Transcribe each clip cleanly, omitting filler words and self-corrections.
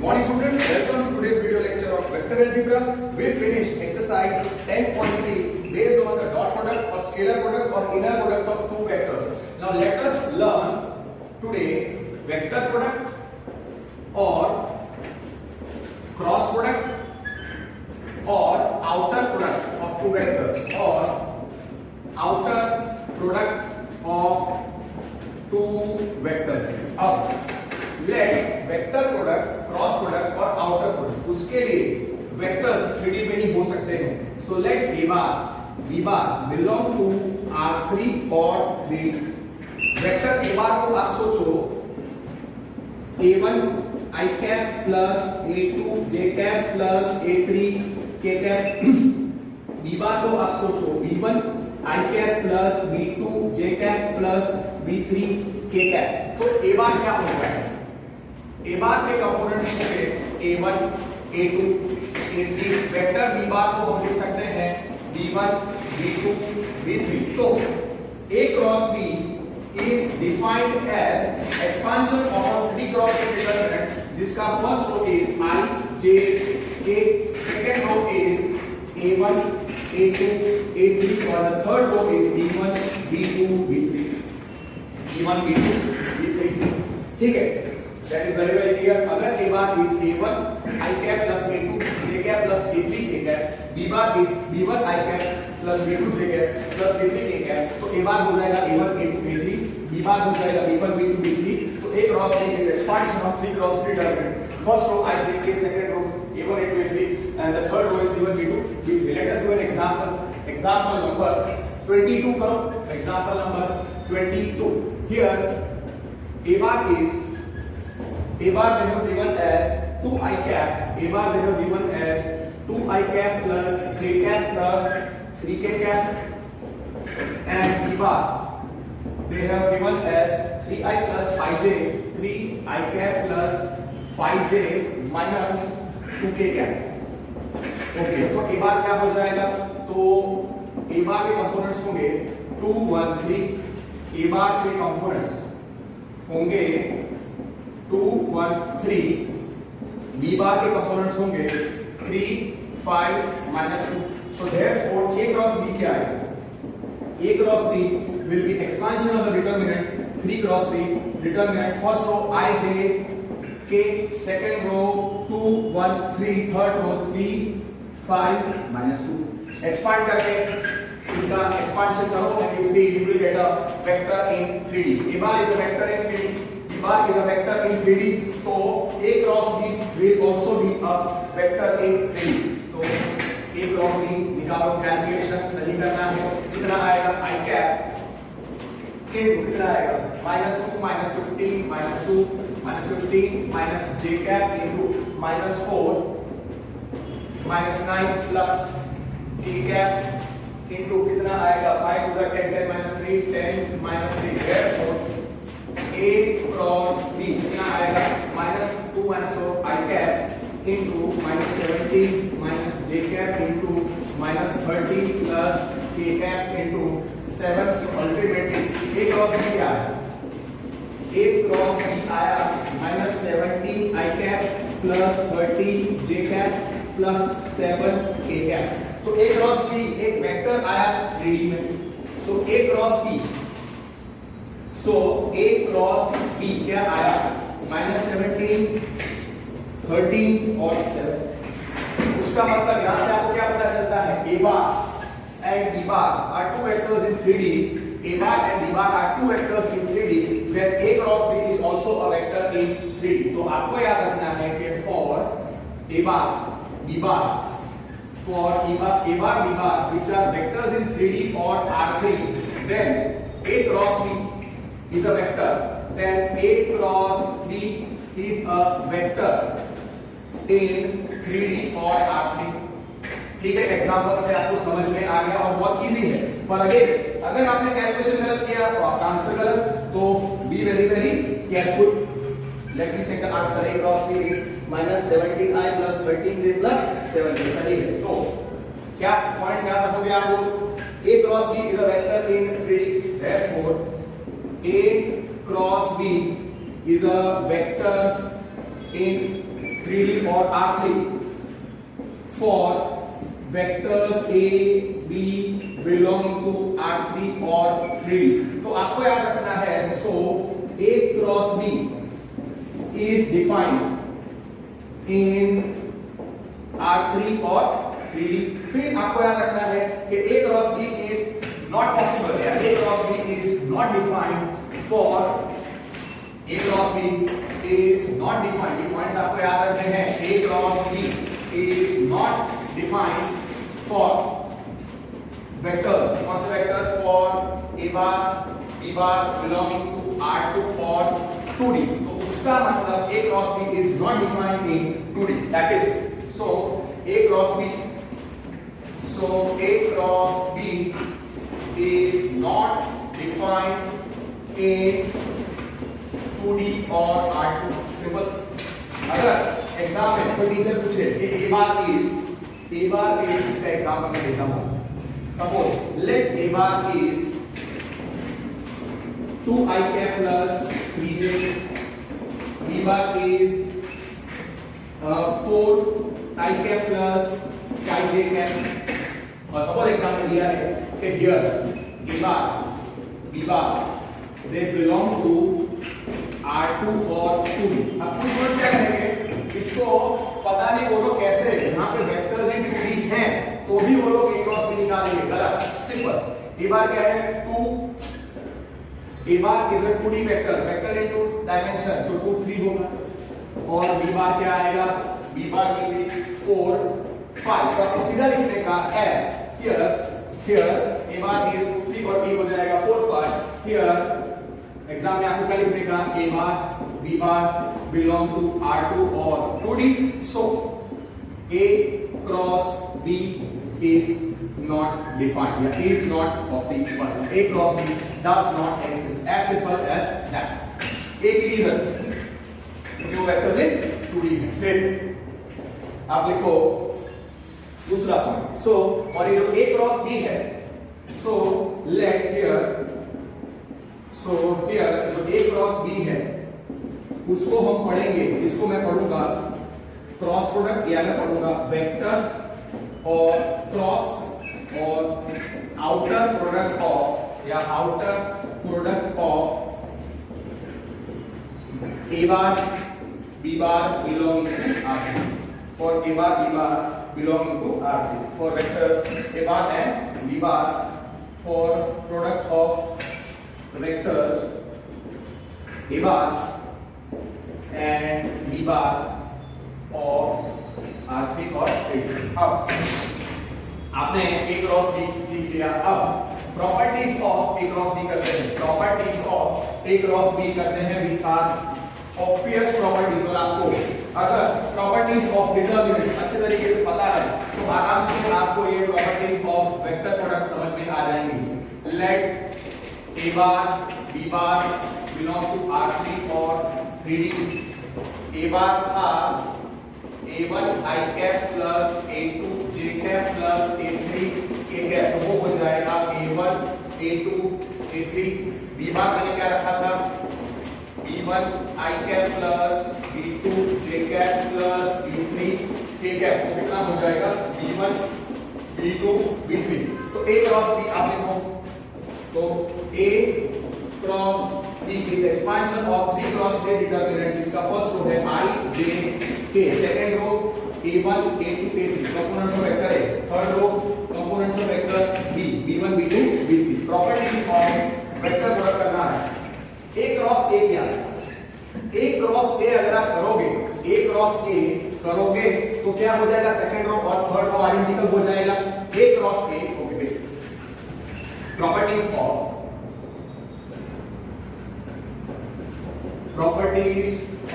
Morning students, welcome to today's video lecture of vector algebra. We finished exercise 10.3 based on the dot product or scalar product or inner product of two vectors. Now let us learn today vector product or cross product or outer product of two vectors or outer product of two vectors. अब let vector product, cross product और outer product उसके लिए vectors 3D में ही हो सकते हैं. So let A bar, B bar belong to R3 और 3D. Vector A bar को आप सोचो A1 I cap plus A2 J cap plus A3 K cap. B bar को आप सोचो B1 I cap plus B2 J cap plus B3 K cap. तो A bar क्या होगा? A bar के कंपोनेंट्स होंगे A1, A2, A3. Vector B bar को हम लिख सकते हैं B1, B2, B3. तो A cross B is defined as expansion of a 3 cross 3 determinant जिसका first row is I, J, K, second row is A1, A2, A3 और the third row is B1, B2, B3. B1, B2, B3. ठीक है? That is very clear. अगर A bar is A1 I cap plus A2 J cap plus A3 K cap, B bar is B1 I cap plus B2 J cap plus B3 K cap, तो A bar हो जाएगा A1 A2 A3, B bar हो जाएगा B1 B2 B3. तो A cross B is expansion of 3 cross 3 determinant. First row I J K, second row A1 A2 A3, and the third row is B1 B2 B3. Let us do an example. Example number 22 करो. Example number 22. Here A bar is A bar they have given as 2 I cap. A bar they have given as 2 I cap plus J cap plus 3 K cap, and B bar they have given as 3 I plus 5 J, 3 I cap plus 5 J minus 2 K cap. Okay, तो A bar क्या हो जाएगा? तो A bar के components होंगे 2 1 3. A bar के components होंगे 2 1 3. B bar के कंपोनेंट्स होंगे 3 5 minus 2. So therefore A cross B क्या है? A cross B will be expansion of the determinant 3 cross 3 determinant. First row I J K, second row 2 1 3, third row 3 5 minus 2. Expand करके इसका expansion करो and you see you will get a vector in 3D. A bar is a vector in 3D. B bar is a vector in 3D. तो A cross B will also be a vector in 3D. तो A cross B निकालो, calculation सही करना है. कितना आएगा? I cap कितना आएगा? -2 -15 -2 -15 minus J cap into -4 -9 plus K cap into कितना आएगा? 5 to the 10 10 minus 3 10 minus 3. Therefore A cross B कितना आएगा? -2 -4 I cap into -17 minus J cap into -30 plus K cap into 7. So ultimately A cross B क्या है? A cross B आया -17 I cap plus 30 J cap plus 7 K cap. तो A cross B एक vector आया 3D में. So A cross B, so A cross B क्या आया? -17 13 और 7. उसका मतलब यहाँ से आपको क्या पता चलता है? A bar and B bar are two vectors in 3D. A bar and B bar are two vectors in 3D where A cross B is also a vector in 3D. तो आपको याद रखना है कि for A bar, B bar, for A bar, B bar which are vectors in 3D or R3, then A cross B is a vector. Then A cross B is a vector in 3D or R3. ठीक है, example से आपको समझ में आ गया और बहुत easy है. पर अगर आपने कैलकुलेशन गलत किया तो आपका आंसर गलत. तो be very very careful. Let me check the answer. A cross B is -17I plus 13J plus 7J. सही है. तो क्या पॉइंट्स याद रखोगे आप लोग? A cross B is a vector in 3D. Therefore A cross B is a vector in 3D or R3 for vectors A, B belonging to R3 or 3D. तो आपको याद रखना है, so A cross B is defined in R3 or 3D. फिर आपको याद रखना है कि A cross B is not possible, या A cross B is not defined for A cross B is not defined. ये पॉइंट्स आपको याद रखने हैं. A cross B is not defined for vectors. कौन से vectors? For A bar, B bar belonging to R2 or 2D. तो उसका मतलब A cross B is not defined in 2D. That is, so A cross B, so A cross B is not defined in 2D or R2. Simple. अगर exam में कोई teacher पूछे कि A bar is इसका example मैं देता हूँ. Suppose let A bar is 2i cap plus 3j, B bar is 4i cap plus 5j cap. और suppose एग्जाम्पल दिया है कि here A bar, B bar they belong to R2 और 2D. अब कुछ वर्ड क्या करेंगे, इसको पता नहीं वो लोग कैसे, यहाँ पे वेक्टर्स इन 2D हैं तो भी वो लोग A क्रॉस B निकालेंगे. गलत. सिंपल. A बार क्या है 2, A bar is a 2D vector, vector in 2 dimension, so 2 3 होगा. और B बार क्या आएगा, B बार विल बी 4 5. तो आपको सीधा लिखने का as here A bar is 2 3 और B हो जाएगा 4 5. here एग्जाम में आपको क्या लिखने का, A bar B bar belong to R2 और 2D. so A cross B is not defined, yeah, is not possible. A cross B does not exist. As simple as that. एक reason क्योंकि वो vectors in 2D है. फिर आप लिखो दूसरा point. सो और ये जो A cross B है, so let here, so here जो A cross B है उसको हम पढ़ेंगे, इसको मैं पढ़ूंगा क्रॉस प्रोडक्ट, या मैं पढ़ूंगा वेक्टर और क्रॉस और आउटर प्रोडक्ट ऑफ, या outer product of A bar B bar belonging to R3, for A bar B bar belonging to R3, for vectors A bar and B bar, for product of vectors A bar and B bar of R3 और 3. अब आपने A cross B सीख लिया. अब properties of A cross B करते हैं. Properties of A cross B करते हैं which are obvious properties. और आपको अगर प्रॉपर्टीज ऑफ डिटरमिनेंट अच्छे तरीके से पता है तो आराम से आपको ये प्रॉपर्टीज ऑफ वेक्टर प्रोडक्ट समझ में आ जाएंगी. Let A bar B bar belong to R3 और 3D. A बार था A1 I cap plus A2 J cap plus A3 K cap, तो वो हो जाएगा A1 A2 A3. B बार मैंने क्या रखा था, B1 I cap plus B2 J cap plus B3 K cap, तो कितना हो जाएगा B1 B2 B3. तो A क्रॉस B आप लिखो, तो A cross B is expansion of 3 cross 3 determinant. इसका फर्स्ट रो है I J K, second row A1 A2 A3 components of vector है, third row components of vector B B1 B2 B3. Properties of vector product करना है. A cross A क्या है, A cross A अगर आप करोगे, A cross A करोगे तो क्या हो जाएगा, सेकंड रो और थर्ड रो आइडेंटिकल हो जाएगा. A cross A. Okay, properties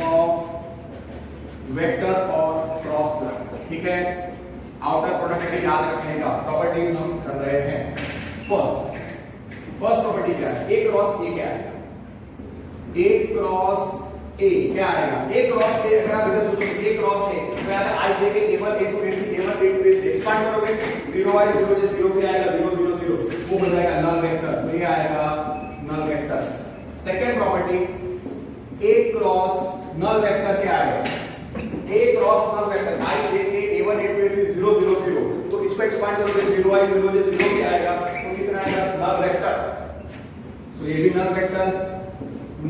of vector और क्रॉस प्रोडक्ट. ठीक है, आउटर प्रोडक्ट से याद रखने का प्रॉपर्टीज हम कर रहे हैं. फर्स्ट प्रॉपर्टी क्या है, A क्रॉस A क्या है, A क्रॉस A क्या आएगा, A क्रॉस A अगर आप इधर सोचो A क्रॉस A तो आता है I J के A1 A2 A3 A1 A2 A3. Expand करोगे 0 y 0 j 0 पे आएगा 0 0 0, वो हो जाएगा नल वेक्टर, तो ये आएगा null vector. Second property A cross null vector क्या आएगा, A cross null vector I J K A1 A2 A3 0 0 0, तो इसको एक्सपांड करोगे 0 I 0 J 0 के आएगा, तो कितना आएगा नल वेक्टर। सो ये भी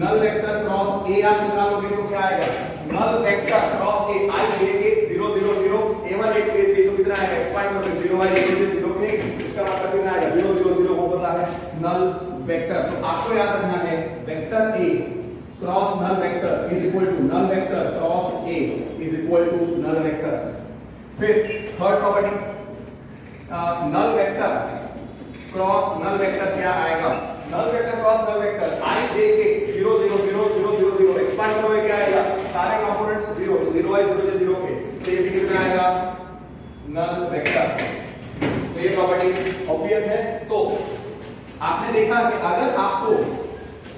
नल वेक्टर क्रॉस A आप निकालोगे तो क्या आएगा null vector cross A I J K 0 0 0 A1 A2 A3, तो कितना आएगा एक्सपांड करोगे 0 I 0 J 0 के, इसका मतलब कितना आएगा 0 0 0, वो होता है नल वेक्टर। तो आपको याद रखना है vector A cross null vector is equal to null vector cross A is equal to null vector. फिर third property null vector cross null vector क्या आएगा null vector cross null vector I J K 0 0 0 0 0 0, expand करोगे क्या आएगा सारे components 0 0 I 0 J 0 के, तो ये भी कितना आएगा नल वेक्टर। तो ये प्रॉपर्टीज ऑब्वियस है। तो आपने देखा कि अगर आपको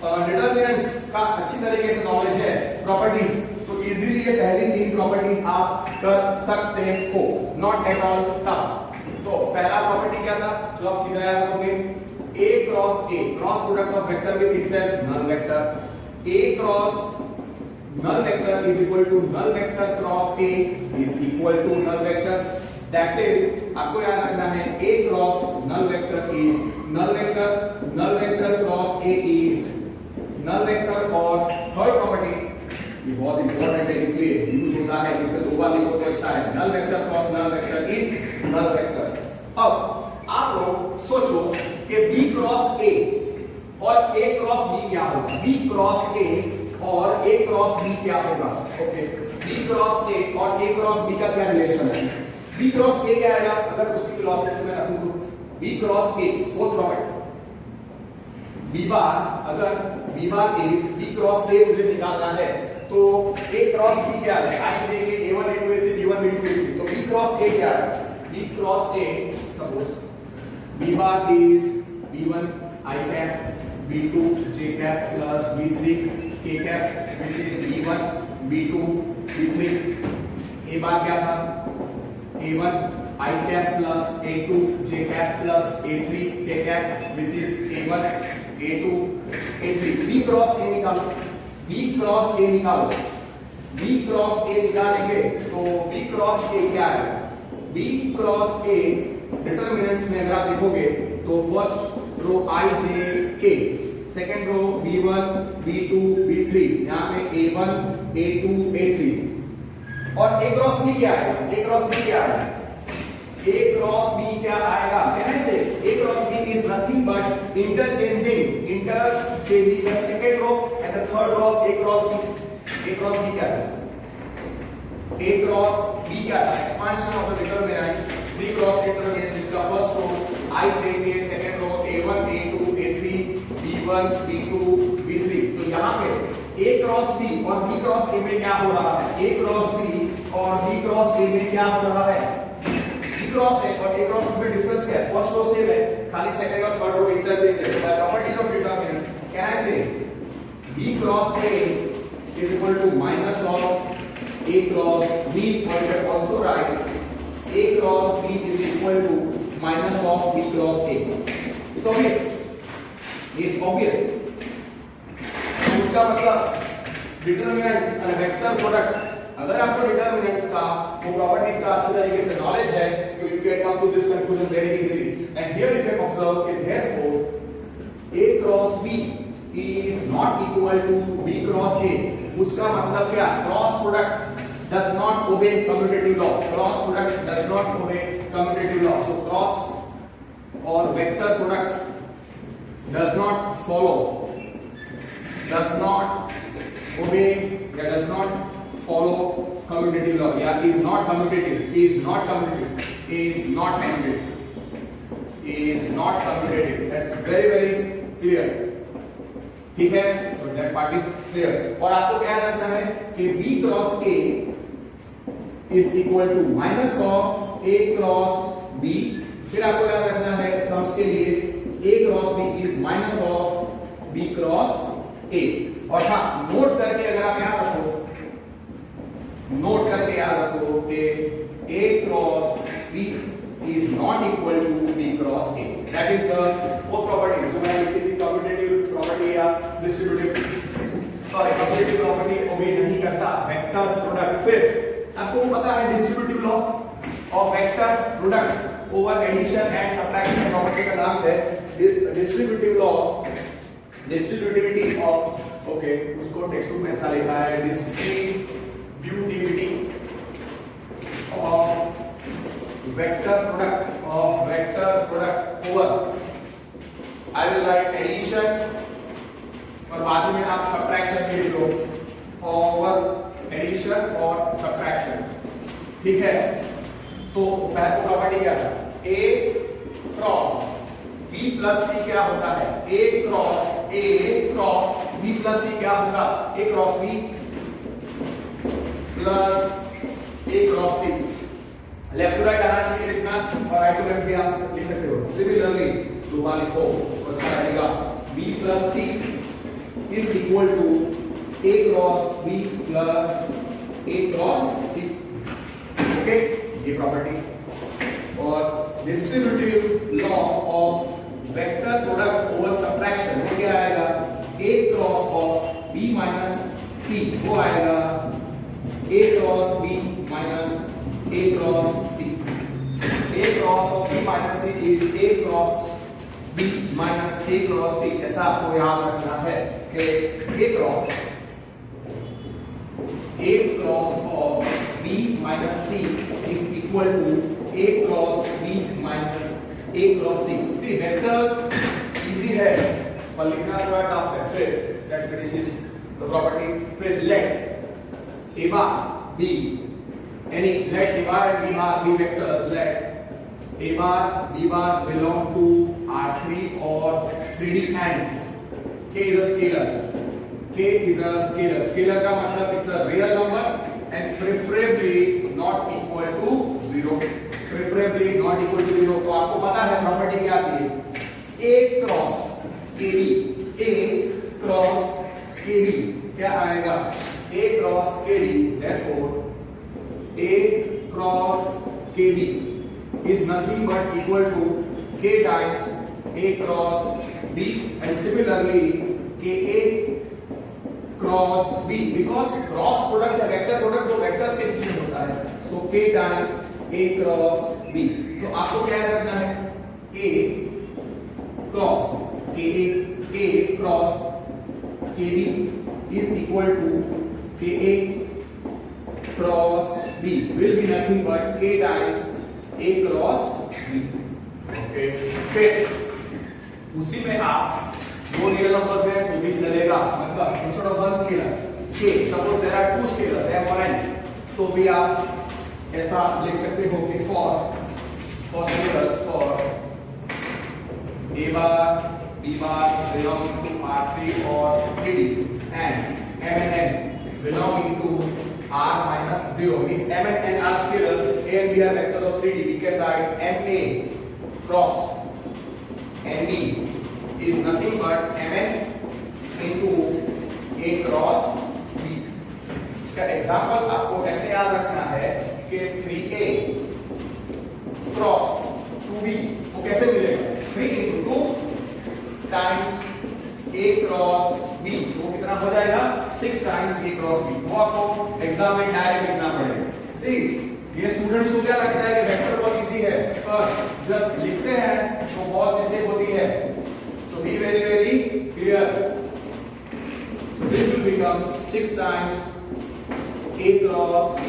डिटरमिनेंट्स का अच्छी तरीके से नॉलेज है प्रॉपर्टीज, तो इजीली ये पहली तीन प्रॉपर्टीज आप कर सकते हो, नॉट एट ऑल टफ। तो पहला प्रॉपर्टी क्या था जो आप सीधा याद रखोगे A cross A cross product of vector with itself null vector A cross null vector is equal to null vector cross A is equal to null vector. That is आपको याद रखना है A cross null vector is null vector cross A is null vector. और third property ये बहुत important है इसलिए use होता है, इसे दो बार लिखो तो अच्छा है, null vector cross null vector is null vector. अब आप लोग सोचो कि B क्रॉस A और A क्रॉस B क्या होगा, B क्रॉस A और A क्रॉस B क्या होगा। ओके, B क्रॉस A और A क्रॉस B का क्या रिलेशन है, B क्रॉस A क्या आएगा अगर उसी के लॉजिक से मैं रखूं तो B cross A fourth property B बार, अगर B bar is B cross A मुझे निकालना है तो A क्रॉस B क्या है I J K A1 A2 A3 B1 B2 B3, तो B क्रॉस A क्या है B cross A suppose B bar is B1 I cap B2 J cap plus B3 K cap which is B1 B2 B3। A बार क्या था A1 I cap plus A2 J cap plus A3 K cap which is A1 A2 A3। B cross A निकालो, B cross A निकालो, B cross A निकालेंगे तो B cross A क्या है B cross A determinants में अगर आप देखोगे तो first row I J K, second row B1 B2 B3, यहाँ पे A1 A2 A3 और A क्रॉस B क्या है A क्रॉस B क्या है A क्रॉस B क्या आएगा, कैन आई से A cross B is nothing but interchanging the second row and the third row of A cross B। A cross B क्या है A cross B क्या है expansion of the determinant B cross determinant जिसका first row I J K, second row A1 A2 A3 B1 B2 B3। तो यहाँ पे A cross B और B cross A में क्या हो रहा है A क्रॉस B और B क्रॉस A में क्या हो रहा है B क्रॉस A और A क्रॉस B में डिफरेंस क्या है फर्स्ट रो सेम है, खाली सेकंड और थर्ड रो इंटरचेंज है। By property of determinants can I say B cross A is equal to minus of A cross B, or you can also write A cross B is equal to minus of B cross A। It's obvious, it's obvious। तो इसका मतलब determinants और vector products, अगर आपको determinants का वो properties का अच्छी तरीके से नॉलेज है तो you can come to this conclusion very easily. And here you can observe कि therefore A cross B is not equal to B cross A। उसका मतलब क्या, cross product does not obey commutative law, cross product does not obey commutative law। so cross or vector product does not follow, does not obey या does not follow commutative law या is not commutative, is not commutative, is not commutative, is not commutative। that's very clear, ठीक है, तो that part is clear. और आपको क्या रखना है कि B cross A is equal to minus of A cross B। फिर आपको याद रखना है सम्स के लिए A cross B is minus of B cross A। और हाँ, नोट करके अगर आप याद रखो, नोट करके याद रखो कि A cross B is not equal to B cross A। that is the fourth property। so मैं लिखी थी commutative property या distributive, sorry commutative property obey नहीं कर करता वेक्टर प्रोडक्ट। फिर आपको पता है distributive law of vector product over addition and subtraction property का नाम है distributive law, distributivity of, okay उसको टेक्स्ट बुक में ऐसा लिखा है distributivity of vector product over, I will write addition और बाजू में आप सब्ट्रैक्शन भी लिख लो, ओवर एडिशन और सब्ट्रैक्शन, ठीक है। तो पहला प्रॉपर्टी क्या था, A cross B plus C क्या होता है, A cross B plus C क्या होगा, A cross B plus A cross C। Left to right आना चाहिए लिखना, और राइट टू लेफ्ट भी आप लिख सकते हो। सिमिलरली दो बार लिखो तो अच्छा रहेगा, B plus C is equal to A cross B plus A cross C, okay ये प्रॉपर्टी। और distributive law of vector product over subtraction वो क्या आएगा, A cross of B minus C वो आएगा A cross B minus A cross C। A cross of B minus C is A cross B minus A cross C। ऐसा आपको याद रखना है कि A cross of B minus C is equal to A cross B minus A cross C। C vectors easy है पर लिखना थोड़ा टफ है। फिर दैट फिनिशेस द प्रॉपर्टी। फिर late A bar B, any let A bar and B bar be vectors, let A bar B bar belong to R3 or 3D and K is a scalar. K is a scalar. Scalar का मतलब it's a real number and preferably not equal to 0. Preferably not equal to 0. तो आपको पता है property क्या आती है, A cross KB, A cross KB क्या आएगा, A cross KB, therefore A cross KB is nothing but equal to K times A cross B, and similarly KA cross B, because cross product या vector product दो vectors के बीच में होता है, so K times A cross B। तो आपको क्या याद रखना है, A cross KA A cross KB is equal to KA cross B will be nothing but K times A cross B, okay. फिर उसी में आप दो रियल नंबर्स हैं तो भी चलेगा, मतलब instead of one scalar K, suppose there are two scalars M और N, तो भी आप ऐसा लिख सकते हो कि for scalars for A bar B bar belonging to R3 or 3D and M and N belonging to R minus 0 means M and N are scalars, A and B are vectors of 3D. We can write MA cross NB is nothing but MN into A cross B। इसका example आपको ऐसे याद रखना है कि 3A cross 2B वो कैसे मिलेगा, 3 into 2 times A cross B, वो कितना हो जाएगा 6 times A cross B। वो आपको एग्जाम में डायरेक्ट लिखना पड़ेगा। सी ये स्टूडेंट्स को क्या लगता है कि वेक्टर बहुत इजी है, पर जब लिखते हैं तो बहुत मिस्टेक होती है, so be very very clear। So this will become 6 times A cross B।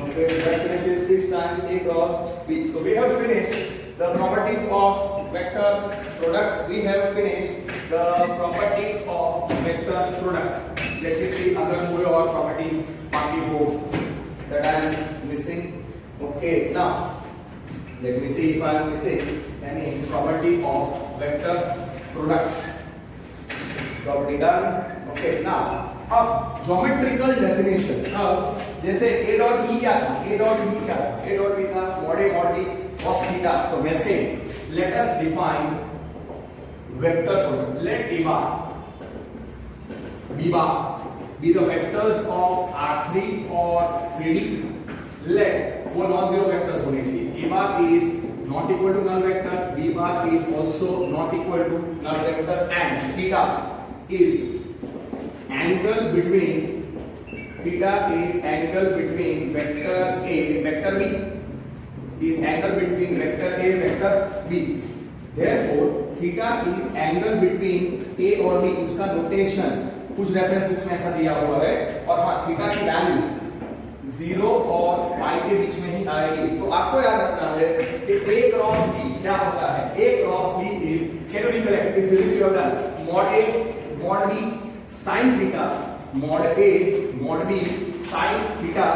Okay, so that finishes 6 times A cross B। So we have finished the properties of vector product, we have finished the properties of vector product। Let me see अगर कोई और property बाकी हो that I am missing। Okay, now let me see if I am missing any property of vector product। Property done। Okay, now अब geometrical definition। अब जैसे A dot E क्या था, A dot B क्या था, A dot B था mod A mod B cos theta, तो वैसे let us define vector product। Let A bar B bar be the vectors of R3 or 3D। Let वो non zero vectors होने चाहिए। A bar is not equal to null vector, B bar is also not equal to null vector, and theta is angle between theta is angle between vector A, vector B. Is angle between vector A, vector B. Therefore, theta is angle between A और B. इसका notation कुछ reference books में ऐसा दिया हुआ है, और हाँ थीटा की वैल्यू 0 और पाई के बीच में ही आएगी। तो आपको याद रखना है कि A क्रॉस B क्या होता है। A cross B is, can you recollect in physics you have done mod A mod B sin theta, mod A mod B sin theta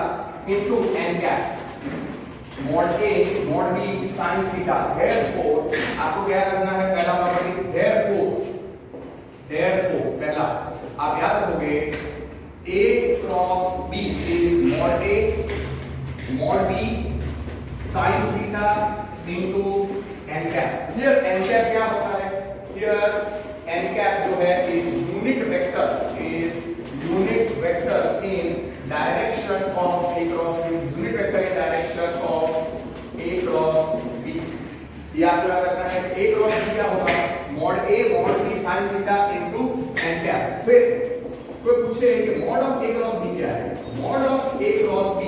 into n cap, mod A mod B sin theta। therefore आपको क्या रखना है, पहला property therefore पहला आप याद रखोगे A cross B is mod A mod B sin theta into n cap। here n cap क्या होता है, here n cap जो है is unit vector in direction of A cross B, unit vector in direction of A cross B। ये आपको याद रखना है A cross B क्या होगा, mod A mod B sin theta into n cap। फिर कोई पूछे कि mod of A cross B क्या है, mod of A cross B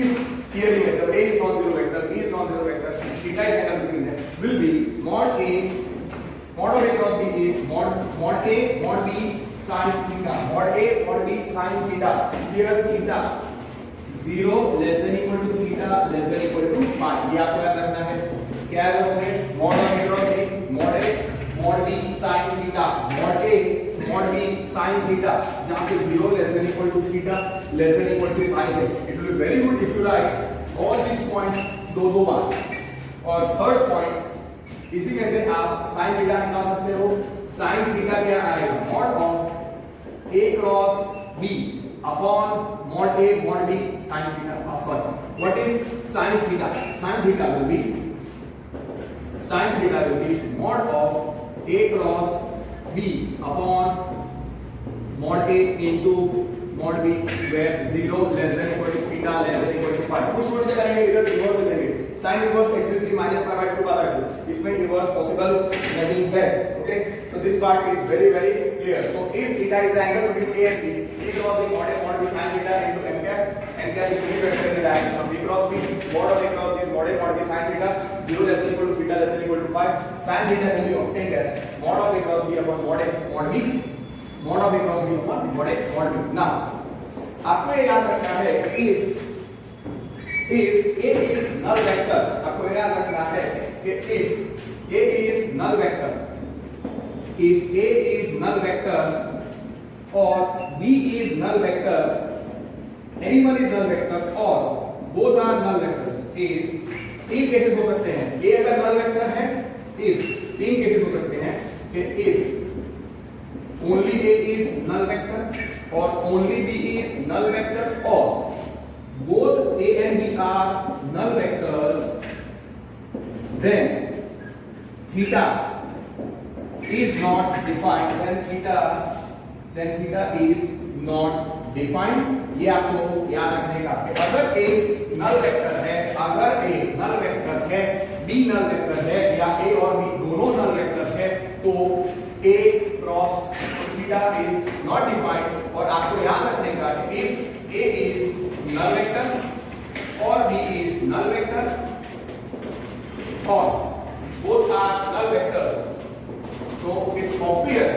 इस थियरी में जब A is non-zero vector, B is non-zero vector, theta is angle between them, will be mod of A cross B is mod A mod B sin theta, mod A mod B sin theta। here theta 0 less than equal to theta less than equal to pi। ये आपको याद रखना है। क्या होंगे, mod of A cross B mod A mod B sin theta, mod A mod B sin theta, जहाँ पे 0 less than equal to theta less than equal to pi है। it will be very good if you write all these points दो बार। और third point इसी में से आप sin theta निकाल सकते हो। sin थीटा क्या आएगा, mod of A cross B upon mod A mod B sin theta। what is sin theta? sin theta will be mod of A cross B upon mod A into mod B where 0 less than equal to theta less than equal to pi। कुछ word से करेंगे, इधर inverse में देंगे sin inverse x is minus pi by 2 pi by 2, इसमें inverse possible नहीं है। Okay, so this part is very clear। so if theta is the angle between A and B, A cross B mod B sin theta into n cap is unit vector in the direction of B cross B, mod of A cross B is mod A mod B sin theta 0 less than equal to theta less than equal to pi। sin theta can be obtained as mod of A cross B upon mod A mod B, mod of A cross B upon mod A mod B। now आपको ये याद रखना है कि if A is null vector, आपको याद रखना है कि if A is null vector, if A is null vector or B is null vector, anyone is null vector or both are null vectors। if तीन केसेस हो सकते हैं, A अगर null vector है, if तीन केसेस हो सकते हैं कि if only A is null vector or only B is null vector or both A and B are null vectors, then theta is not defined, then theta is not defined। ये आपको याद रखने का कि अगर A null vector है, B null vector है या A और B दोनों null vector है, तो A cross theta is not defined। और आपको याद रखने का कि if A is null vector or B is null vector or both are null vectors, तो it's obvious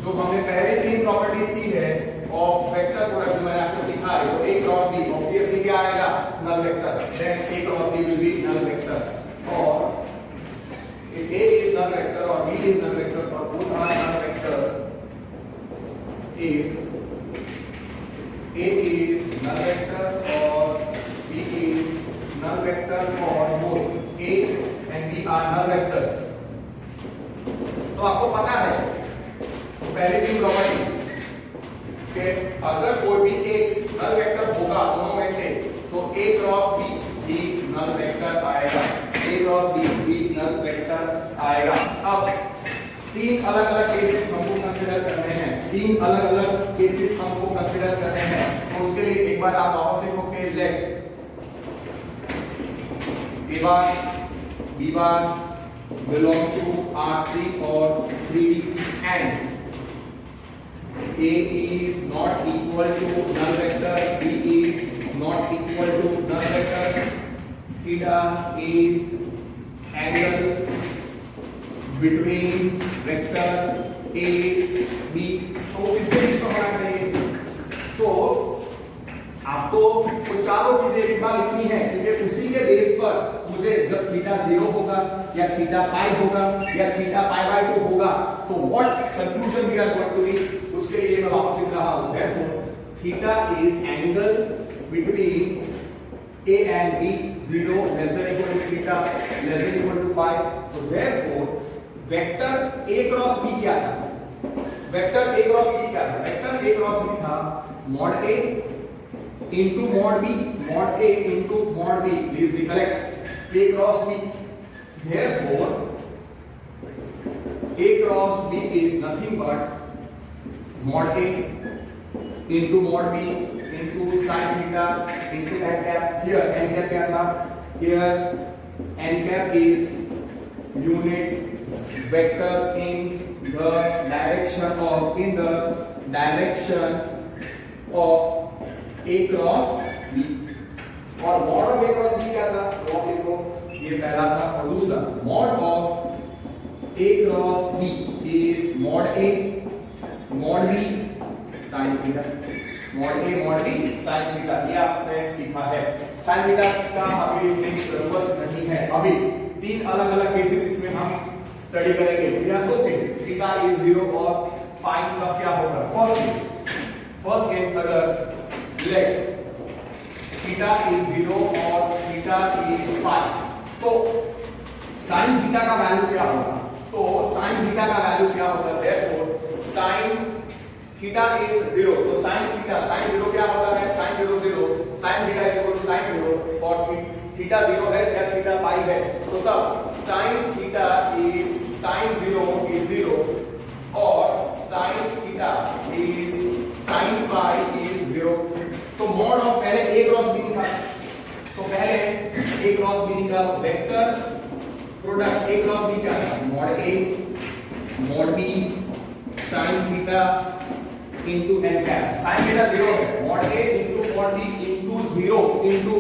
जो हमने पहले तीन प्रॉपर्टीज की है ऑफ वेक्टर प्रोडक्ट जो मैंने आपको सिखाया, तो A क्रॉस B ऑब्वियसली क्या आएगा, null vector, then A cross B will be null vector। और if A is null vector or B is null vector or both are null vectors, if A is null vector or B is null vector or both A and B are null vectors, तो आपको पता है तो पहले तीन properties कि अगर कोई भी एक नल वेक्टर होगा दोनों में से, तो A क्रॉस B भी नल वेक्टर आएगा, A क्रॉस B भी नल वेक्टर आएगा। अब तीन अलग अलग केसेस हमको कंसीडर करने हैं, तीन अलग अलग केसेस हमको कंसीडर करने हैं। तो उसके लिए एक बार आप वापस लिखो कि let A bar B bar belong to R3 और 3D and A is not equal to null vector, B is not equal to null vector, theta is angle between vector A B। तो इसके बीच में होना चाहिए। तो आपको वो चारों चीजें एक बार लिखनी है, क्योंकि उसी के बेस पर मुझे जब थीटा 0 होगा या थीटा पाई होगा या थीटा पाई बाय 2 होगा तो what conclusion we are going to reach, उसके लिए मैं वापस लिख रहा हूं। Therefore theta is angle between A and B 0 less than equal to theta less than equal to pi। तो therefore vector A cross B क्या था? वेक्टर A क्रॉस B क्या था? वेक्टर A क्रॉस B था mod A into mod B, mod A into mod B। Please recollect A cross B। Therefore A cross B is nothing but mod A into mod B into sin theta into n cap। Here n cap क्या था? Here n cap is unit vector in the direction of A cross B। और mod of A cross B क्या था? तो आप लिखो, ये पहला था। और दूसरा mod of A cross B is mod A mod B sin theta, mod A mod B sin theta. ये आपने सीखा है। sin थीटा का अभी लिखने की जरूरत नहीं है। अभी तीन अलग अलग केसेस इसमें हम स्टडी करेंगे। या दो केसेस, थीटा इज 0 और पाई का क्या होगा। फर्स्ट केस अगर let theta is 0 और theta is pi, तो sin theta का वैल्यू क्या होगा? तो sin theta का वैल्यू क्या होगा? therefore sin theta is 0, तो sin 0 क्या होता है? sin 0 0, sin theta is equal to sin 0 और theta 0 है या theta pi है, तो तब sin theta is sin 0 is 0 और sin theta is sin pi is 0। तो मॉड ऑफ पहले A क्रॉस B निकाल, तो पहले A क्रॉस B निकाल, vector product A cross B क्या था? Mod A mod B sin theta into n cap. sin theta 0 है, mod A into mod B into 0 into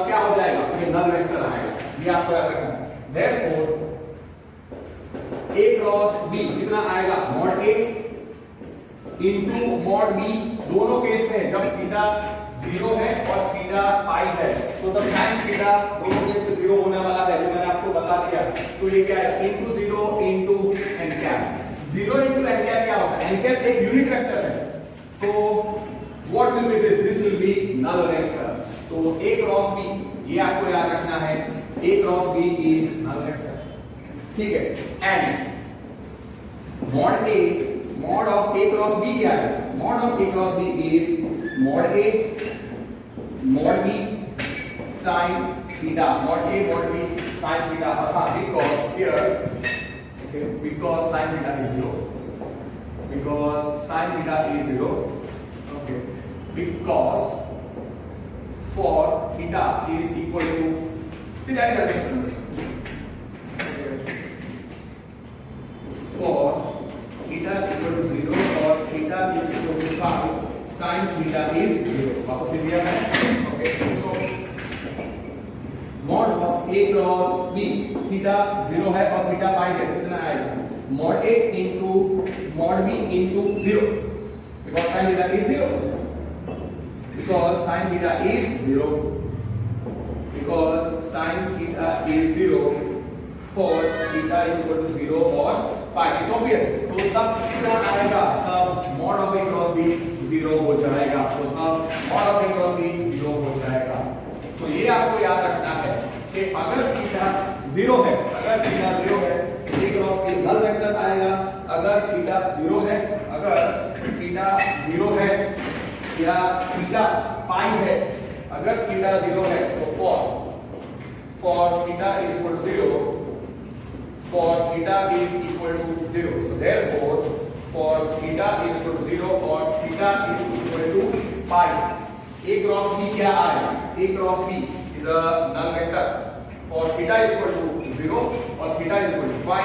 क्या हो जाएगा? ये नल वेक्टर आएगा, ये आपको याद रखना है। देयरफॉर A क्रॉस B कितना आएगा? Mod A into mod B। दोनों केस में जब थीटा 0 है और थीटा पाई है तो तब sin थीटा दोनों केस में 0 होने वाला है, जो मैंने आपको बता दिया। तो ये क्या है? Into 0 into n cap. 0 into n cap क्या होगा? n कैप एक यूनिट वेक्टर है, तो what will be this? This will be null vector. तो A क्रॉस B ये आपको याद रखना है, A cross B is null vector. ठीक है। And mod A mod of A cross B क्या है? Mod of A cross B is mod A mod B sin theta, mod A mod B sin theta. because here because sin theta is 0, because sin theta is 0, okay, because for theta is equal to, see that is for theta equal to 0 और theta is equal to pi, sin theta is 0। वापस लिख दिया है। Okay, so mod of A cross B theta 0 है और theta pi है, कितना आएगा? Mod A into mod B into 0, because sin theta is 0, because sin theta is 0, because sin theta is 0 for theta is equal to 0 और pi। It's obvious. तो तब कितना आएगा? तब mod of A cross B 0 हो जाएगा। तो तब mod of A cross B 0 हो जाएगा। तो ये आपको याद रखना है कि अगर थीटा 0 है, अगर थीटा 0 है तो A cross B null vector आएगा। अगर थीटा 0 है, अगर थीटा 0 है या थीटा पाई है, अगर थीटा 0 है तो for theta is equal to 0, for theta is equal to 0, so therefore for theta is equal to 0 or theta is equal to pi, A cross B क्या आएगा? A cross B is a null vector for theta is equal to 0 और theta is equal to pi,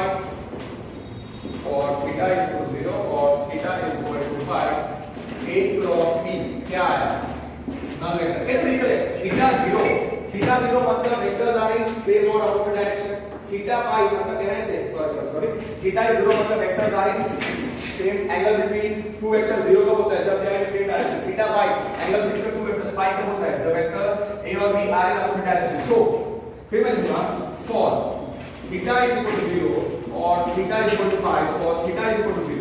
for theta is equal to 0 और theta is equal to 5 A cross B क्या आया null vector कैसे निकले theta 0 मतलब vectors are in same और opposite direction theta pi मतलब क्या है से सॉरी थीटा इज 0 मतलब vectors are in same angle between two vectors 0 कब होता है जब क्या है same direction theta pi angle between two vectors pi कब होता है जब वेक्टर्स A और B are in opposite direction so फिर मैं लिखूंगा for theta is equal to 0 और theta is equal to pi for theta is equal to 0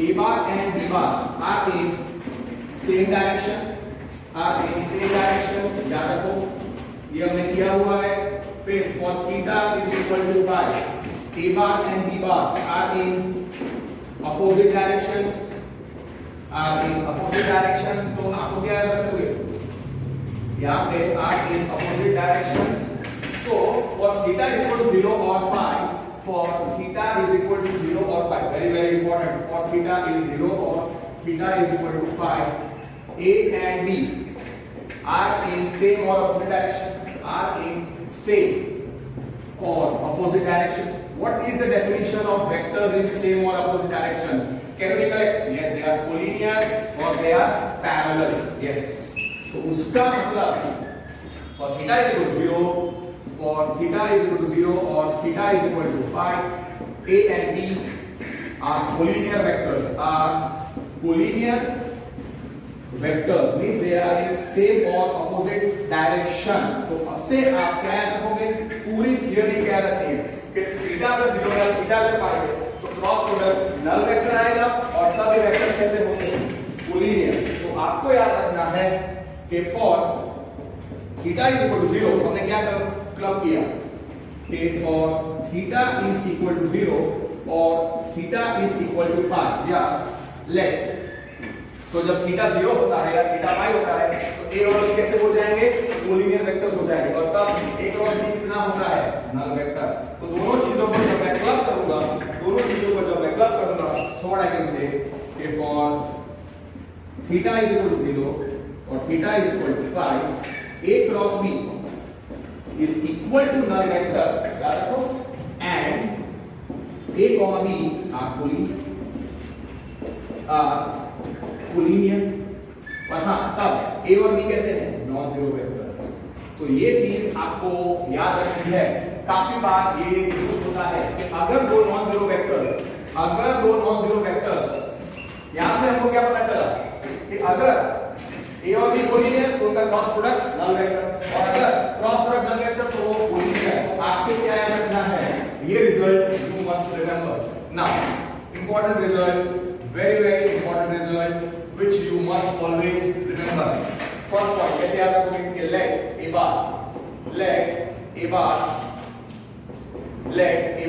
A bar and B bar are in same direction याद रखो ये हमने किया हुआ है फिर for theta is equal to pi A bar and B bar are in opposite directions तो आपको क्या याद रखोगे यहाँ पे are in opposite directions तो for theta is equal to 0 or pi for theta is equal to 0 or pi very important for theta is 0 or theta is equal to pi A and B are in same or opposite direction are in same or opposite directions what is the definition of vectors in same or opposite directions can you recollect yes they are collinear or they are parallel yes तो उसका मतलब for theta is equal to 0 for theta is equal to 0 or theta is equal to pi A and B are collinear vectors means they are in same or opposite direction तो अब से आप क्या रखोगे पूरी थियरी क्या रखेंगे कि थीटा प्लस 0 है थीटा प्लस पाई तो क्रॉस प्रोडक्ट नल वेक्टर आएगा और तब ये वेक्टर्स कैसे होंगे कोलिनियर तो आपको याद रखना है कि for theta is equal to 0 हमने क्या क्लब किया कि for theta is equal to 0 और theta is equal to pi या लेट सो जब थीटा 0 होता है या थीटा पाई होता है तो A और B कैसे हो जाएंगे कोलिनियर वेक्टर्स हो जाएंगे और तब A क्रॉस B कितना होता है नल वेक्टर तो दोनों चीजों को जब मैं क्लब करूंगा so what I can say कि for theta is equal to 0 और theta is equal to pi A cross B is equal to null vector याद रखो and A comma B are collinear और हाँ तब A और B कैसे हैं नॉन जीरो वेक्टर्स तो ये चीज आपको याद रखनी है काफी बार ये यूज होता है कि अगर दो नॉन जीरो वेक्टर्स यहां से हमको क्या पता चला कि अगर A और B कोलिनियर तो उनका क्रॉस प्रोडक्ट नल वेक्टर और अगर क्रॉस प्रोडक्ट नल वेक्टर तो वो कोलिनियर है तो आपको क्या याद रखना है ये result you must remember now important result very important result which you must always remember first point कैसे याद रखोगे कि let A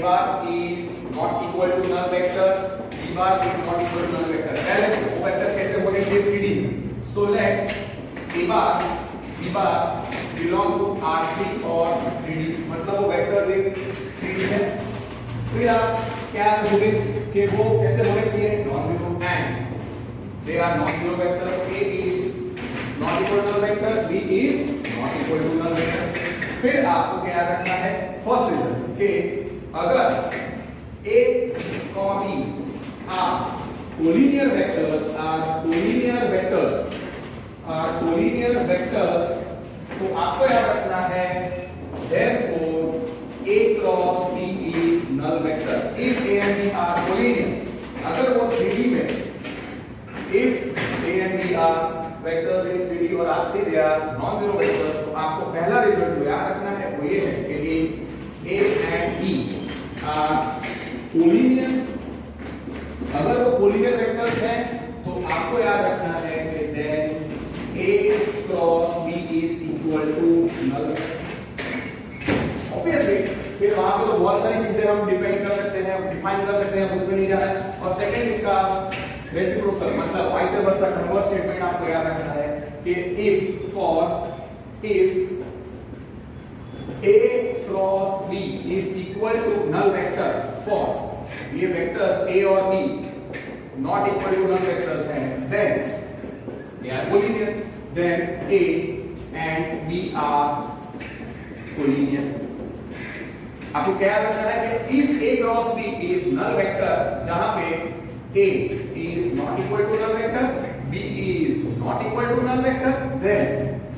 bar is not equal to null vector B bar is not equal to null vector पहले वो vectors कैसे बोलेंगे 3D so let A bar B bar belong to R3 और 3D मतलब वो वेक्टर्स एक 3D है फिर आप क्या बोलोगे कि वो कैसे होने चाहिए non zero and they are non zero vector A is not equal to null vector B is not equal to null vector फिर आपको क्या रखना है फर्स्ट रिजल्ट कि अगर A, B are collinear vectors तो आपको याद रखना है therefore A cross B is null vector if A and B are collinear अगर वो 3D में if A and B are vectors in 3D और R3 they are non-zero vectors तो आपको पहला रिजल्ट जो याद रखना है वो ये है कि A and B are collinear अगर वो कोलिनियर वेक्टर्स हैं तो आपको याद रखना है कि then A cross B is equal to null obviously फिर वहां पे तो बहुत सारी चीजें हम डिपेंड कर सकते हैं डिफाइन कर सकते हैं उसमें नहीं जाना है और सेकंड इसका रेसिप्रोकल मतलब वाइस वर्सा कन्वर्स स्टेटमेंट आपको याद रखना है कि if A cross B is equal to null vector for ये वेक्टर्स A और B not equal to null vectors हैं then they are collinear then A and B are collinear आपको क्या रखना है कि if A cross B is null vector जहां पे A is not equal to null vector, B is not equal to null vector, then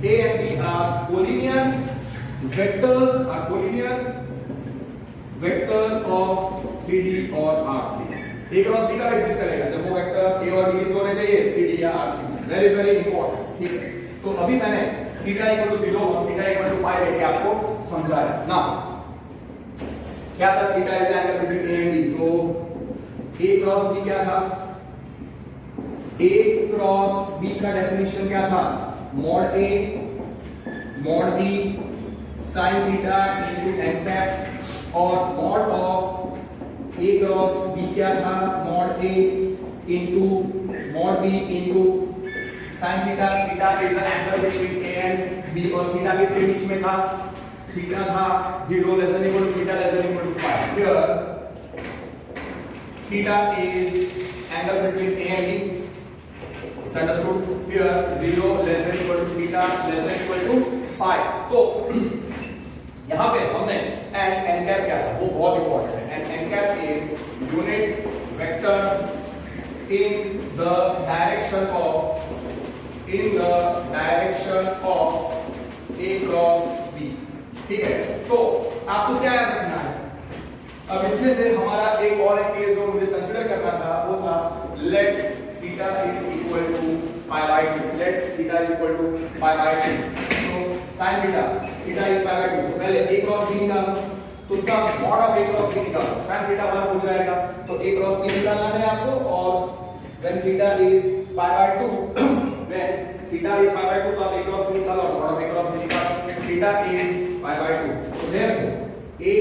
A and B are collinear vectors of 3D or R3. A cross B का exist करेगा जब वो vector A और B किसके होने चाहिए 3D या R3. Very very important. ठीक है, तो अभी मैंने थीटा इक्वल टू 0 और थीटा इक्वल टू पाई लेके आपको समझाया ना. क्या था theta is angle between A and B. तो A क्रॉस B क्या था? A क्रॉस B का डेफिनेशन क्या था? Mod A mod B sin theta into n cap और mod of A cross B क्या था? Mod A into mod B into sin theta. Theta is the angle between A and B और theta किसके बीच में था? Theta था 0 less than equal to theta less than equal to pi. Here theta is angle between A and B. It's understood. Here 0 less than equal to theta less than equal to pi. तो यहाँ पे हमने n cap क्या था वो बहुत important है. n cap is unit vector in the direction of A cross B. ठीक है, तो आपको क्या याद रखना है? अब इसमें से हमारा एक और एक केस जो मुझे कंसीडर करना था वो था let theta is equal to pi by 2. Let theta is equal to pi by 2. So sin theta is pi by 2. तो पहले a cross b निकालो, तो तब mod of a cross b निकालो, sin theta 1 हो जाएगा. तो a cross b निकालना है आपको और when theta is pi by 2 when theta is pi by 2 तो आप a cross b निकालो और mod of a cross b निकालो. theta is pi by 2. So therefore a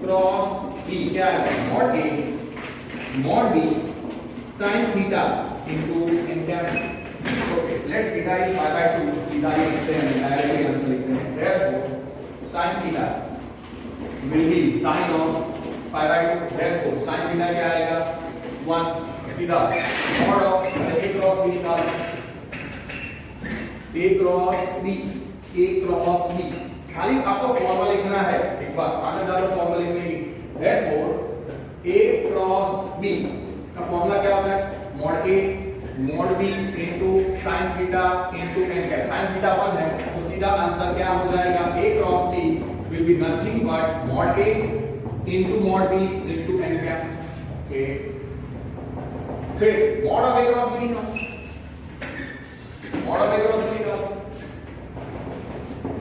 cross b क्या है? mod b sin theta into n cap. Okay, let theta is pi by 2. सीधा ही लिखते हैं, डायरेक्टली आंसर लिखते हैं. Therefore sin theta will be sin of pi by 2. Therefore sin theta क्या आएगा? 1. सीधा mod of a cross b निकालो. a cross b खाली आपको फॉर्मूला लिखना है. एक बार आगे डालो फॉर्मूला लिखने की. Therefore a cross b का फॉर्मूला क्या होता है? mod a mod b into sin theta into n cap. sin theta 1 है तो सीधा आंसर क्या हो जाएगा? a cross b will be nothing but mod a into mod b into n cap. Okay, फिर mod of a cross b निकालो. mod of a cross b निकालो.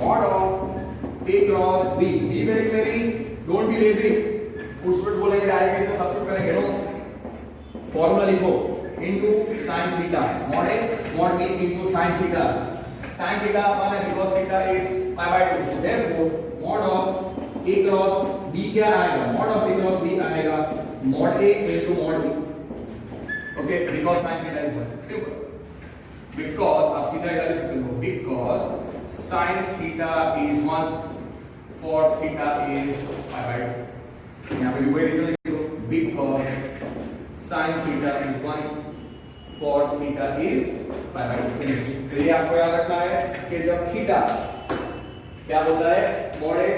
mod of a cross b. be very don't be lazy. कुछ कुछ बोलेंगे directly इसमें substitute करेंगे. No, formula लिखो into sin theta. mod a mod b into sin theta. sin theta 1 है because theta is pi by 2. So therefore mod of a cross b क्या आएगा? mod of a cross b आएगा mod a into mod b. Okay, because sin theta is 1. Simple. Because आप सीधा इधर लिख सकते हो because sin theta is 1 for theta is pi by 2. यहाँ पे वही रीजन लिखो because sin theta is 1 for theta is pi by 2. तो ये आपको याद रखना है कि जब थीटा क्या होता है mod a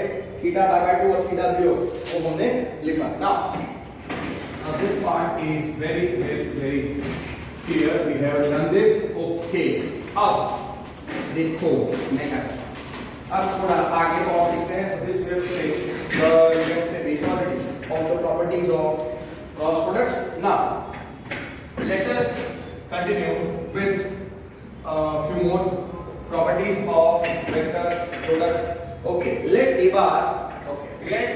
theta pi by 2 और theta 0 वो हमने लिखा. Now this part is very clear. We have done this. Okay, अब देखो मैं क्या अब थोड़ा आगे और सीखते हैं. So this will finish the you can say majority of the properties of cross product. Now let us continue with a few more properties of vector product. Okay, let a bar is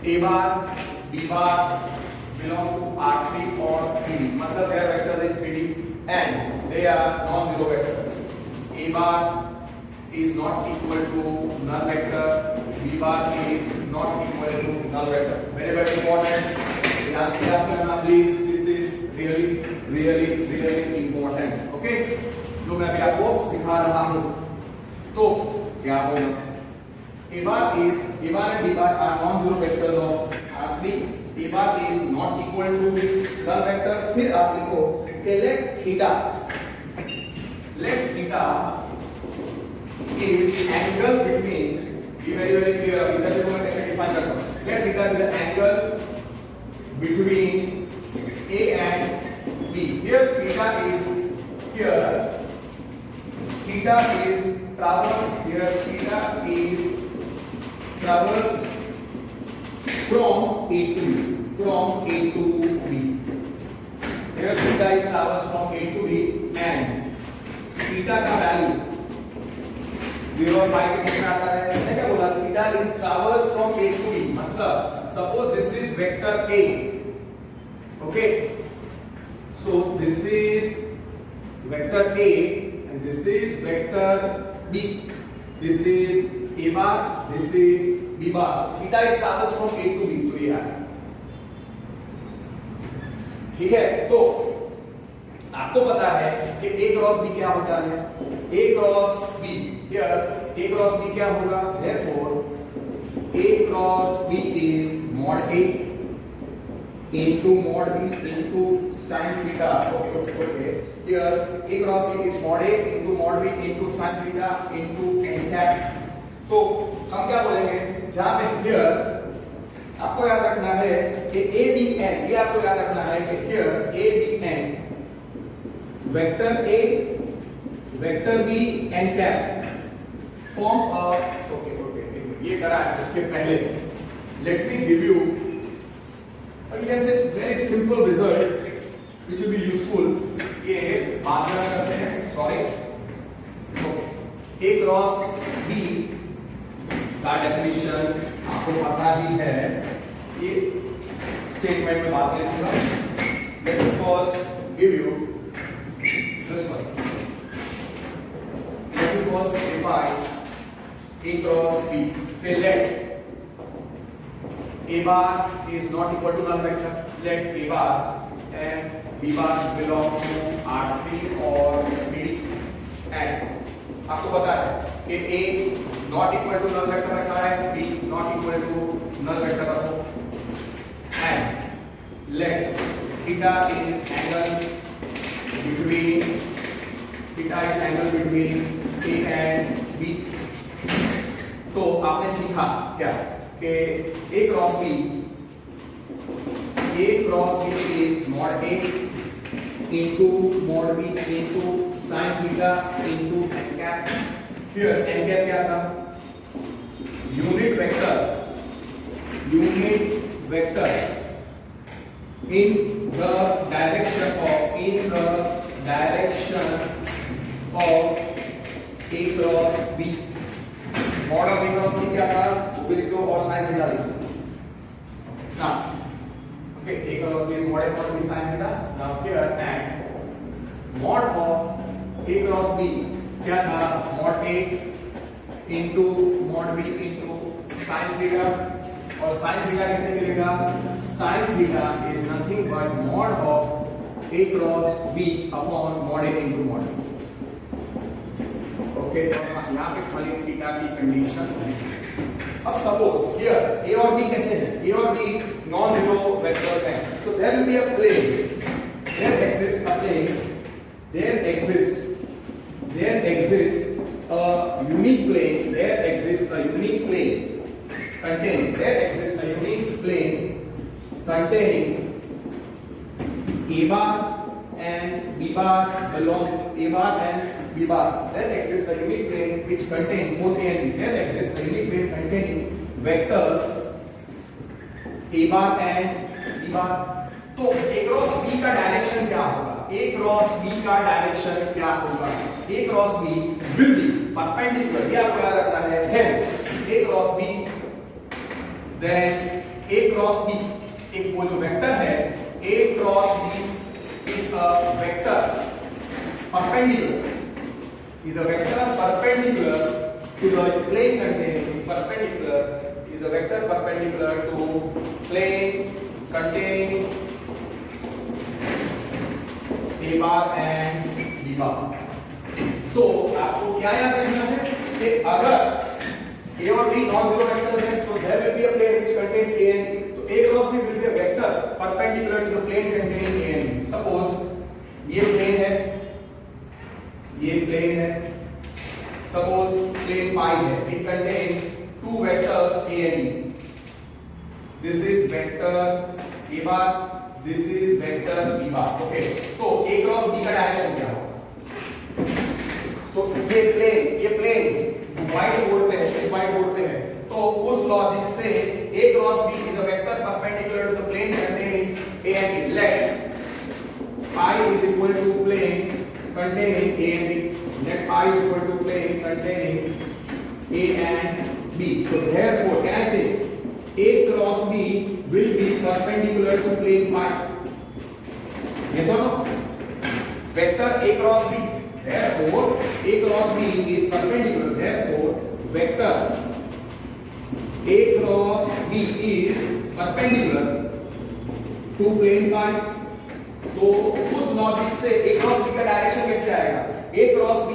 a bar b bar belong to R3 or 3D. मतलब they are vectors in 3D and they are non-zero vectors. A bar is not equal to null vector. B bar is not equal to null vector. Very important. Please, this is really important. Okay, जो मैं अभी आपको सिखा रहा हूँ. तो क्या होगा? A bar and B bar are non-zero vectors of R3. A bar is not equal to null vector. फिर आप लिखो कि let theta is angle between. Be very clear. इधर देखो मैं कैसे डिफाइन करता हूँ. Let theta is the angle between A and B. Here theta is traversed. Here theta is traversed from A to B. From A to B. Here theta is traversed from A to B and theta का value 0 और पाई के बीच में आता है. मैंने क्या बोला? Theta is traverse from A to B. मतलब suppose this is vector A. Okay, so this is vector A and this is vector B. This is A bar, this is B bar. Theta is traverse from A to B. तो ये है. ठीक है, तो आपको पता है कि A क्रॉस B क्या होता है? A cross B, here A cross B क्या होगा? Therefore A cross B is mod A into mod B into sin theta. Okay. Here A cross B is mod A into mod B into sin theta into n cap. तो हम क्या बोलेंगे? जहां पे here आपको याद रखना है कि A B n, ये आपको याद रखना है कि here A B n vector A vector B n cap form of. Okay, ये करा है. इसके पहले let me give you you can say very simple result which will be useful. ये बाद में करते हैं. सॉरी, A क्रॉस B का डेफिनेशन आपको पता ही है. ये स्टेटमेंट में बात करेंगे. Let me first give you this one. Let me first simplify A cross B. Okay, let A bar is not equal to null vector. Let A bar and B bar belong to R3 or B. And आपको पता है कि A not equal to null vector रखा है, B not equal to null vector रखो. And let theta is angle between theta is angle between A and B. तो आपने सीखा क्या कि A cross B is mod A into mod B into sin theta into n cap. Here n cap क्या था? Unit vector in the direction of A cross B. Mod of A cross B क्या था? ऊपर को और sin theta लिखो. Now, okay, A cross B is mod A cross B sin theta. Now here and mod of A cross B क्या था? Mod A into mod B into sin theta. और sin theta कैसे मिलेगा? sin theta is nothing but mod of A cross B upon mod A into mod B. Okay, तो यहाँ पे खाली theta की कंडीशन है. अब सपोज हियर A और B कैसे हैं? A और B नॉन जीरो वेक्टर्स हैं. So there will be a plane. There exists a plane. There exists a unique plane. There exists a unique plane containing A bar and B bar belong to A bar and B bar. There exists a unique plane which contains both A and B. There exists a unique plane containing vectors A bar and B bar. तो A cross B का direction क्या होगा? A cross B का direction क्या होगा? A cross B will be perpendicular. ये आपको याद रखना है. A cross B, then A cross B एक वो जो वेक्टर है A cross B is a vector perpendicular. Is a vector perpendicular to the plane containing. Is a vector perpendicular to plane containing A bar and B bar. तो आपको क्या याद रखना है कि अगर A और B नॉन जीरो वेक्टर्स हैं तो there will be a plane which contains A and B. तो A cross B will be a vector perpendicular to the plane containing A and B. Suppose ये plane है, ये plane है. Suppose plane pi है. It contains two vectors A and B. This is vector A bar, this is vector B bar. Okay, तो A cross B का direction क्या होगा? तो ये प्लेन व्हाइट बोर्ड पे है, इस व्हाइट बोर्ड पे है, तो उस लॉजिक से A cross B is a vector perpendicular to the plane containing A and B. Let I is equal to plane containing A and B. Let I is equal to plane containing A and B. So therefore, can I say A cross B will be perpendicular to plane pi? Yes or no? Vector A cross B. Therefore, A cross B is perpendicular. Therefore, vector A cross B is perpendicular to plane pi. तो उस logic से A cross B का direction कैसे आएगा? A cross B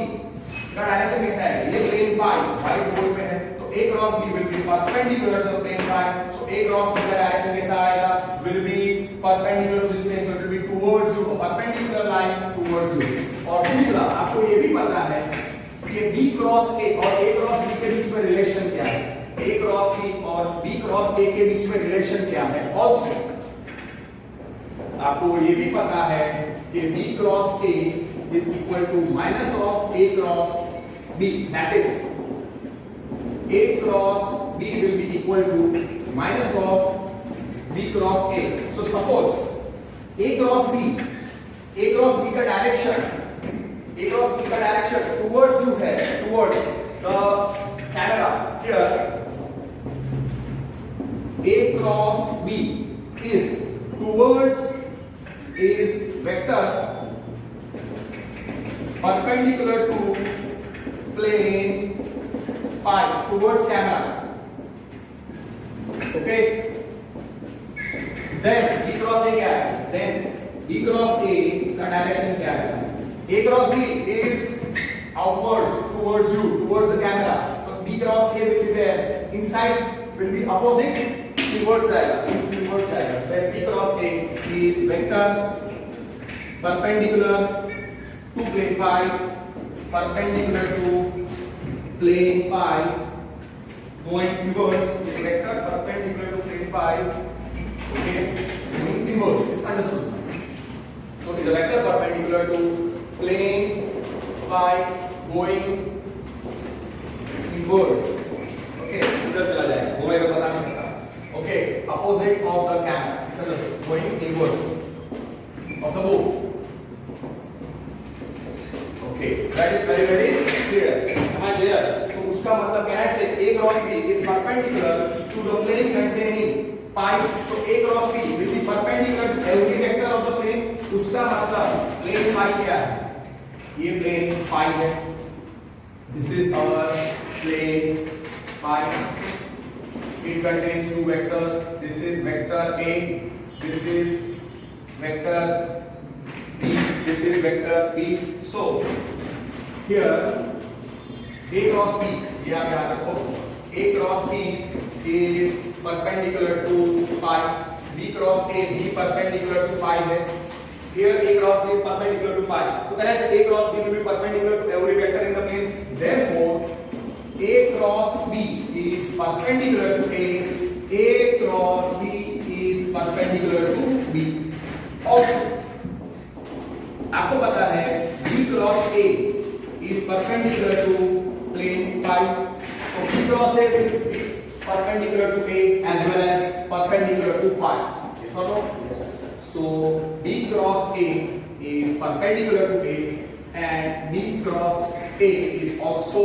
का direction कैसे आएगा? ये प्लेन pi व्हाइट बोर्ड पे है, तो A cross B will be perpendicular to the plane pi. So A cross B का डायरेक्शन कैसा आएगा? Will be perpendicular to this plane, so it will be towards you, a perpendicular line towards you. और दूसरा आपको ये भी पता है कि B क्रॉस A और A क्रॉस B के बीच में रिलेशन क्या है? A क्रॉस B और B क्रॉस A के बीच में रिलेशन क्या है? ऑल्सो आपको ये भी पता है कि B cross A is equal to minus of A cross B. That is, A cross B will be equal to minus of B cross A. So suppose A cross B का direction towards you है, towards the camera. Here A cross B is towards is vector perpendicular to plane pi towards camera. Okay, then B cross A क्या है? Then B cross A का direction क्या है? A cross B is outwards towards you, towards the camera. So B cross A will be there. Inside will be opposite. Inverse जाएगा, inverse जाएगा. Where B cross A is vector perpendicular to plane pi, perpendicular to plane pi, going inverse is vector perpendicular to plane pi. Okay, going inverse. It's understood. So it is a vector perpendicular to plane pi going inverse. Okay, इधर चला जाएगा. वो मैं तो बता नहीं सकता. Okay, opposite of the camera. It's understood. Going inverse of the board. Okay, that is very clear. Am I clear? तो उसका मतलब क्या है? A cross B is perpendicular to the plane containing pi. So A cross B will be perpendicular to every vector of the plane. उसका मतलब plane pi क्या है? ये plane pi है. This is our plane pi. It contains two vectors. This is vector A. This is vector B. This is vector B. So here A cross B. ये आप याद रखो. A cross B is perpendicular to pi. B cross A भी perpendicular to pi है. Here A cross B is perpendicular to pi. So can I say A cross B will be perpendicular to every vector in the plane? Therefore, A cross B is perpendicular to A. A cross B is perpendicular to B. Also, आपको पता है B cross A is perpendicular to plane pi. So B cross A will be perpendicular to A as well as perpendicular to pi. Yes or no? So B cross A is perpendicular to A and B cross A is also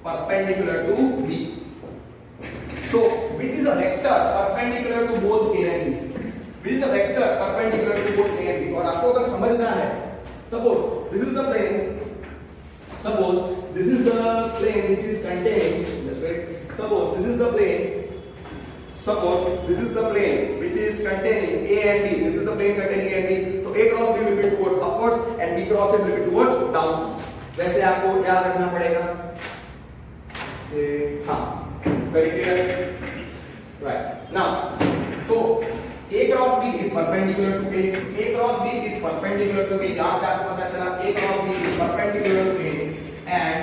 perpendicular to B. So which is a vector perpendicular to both A and B? Which is a vector perpendicular to both A and B? और आपको अगर समझना है, suppose this is the plane which is contained. Just wait. Suppose this is the plane which is containing A and B. This is the plane containing A and B. So A cross B will be towards upwards and B cross A will be towards down. वैसे आपको याद रखना पड़ेगा. हाँ, very clear. Right. Now, so A cross B is perpendicular to A. A cross B is perpendicular to B. यहाँ से आपको पता चला A cross B is perpendicular to A and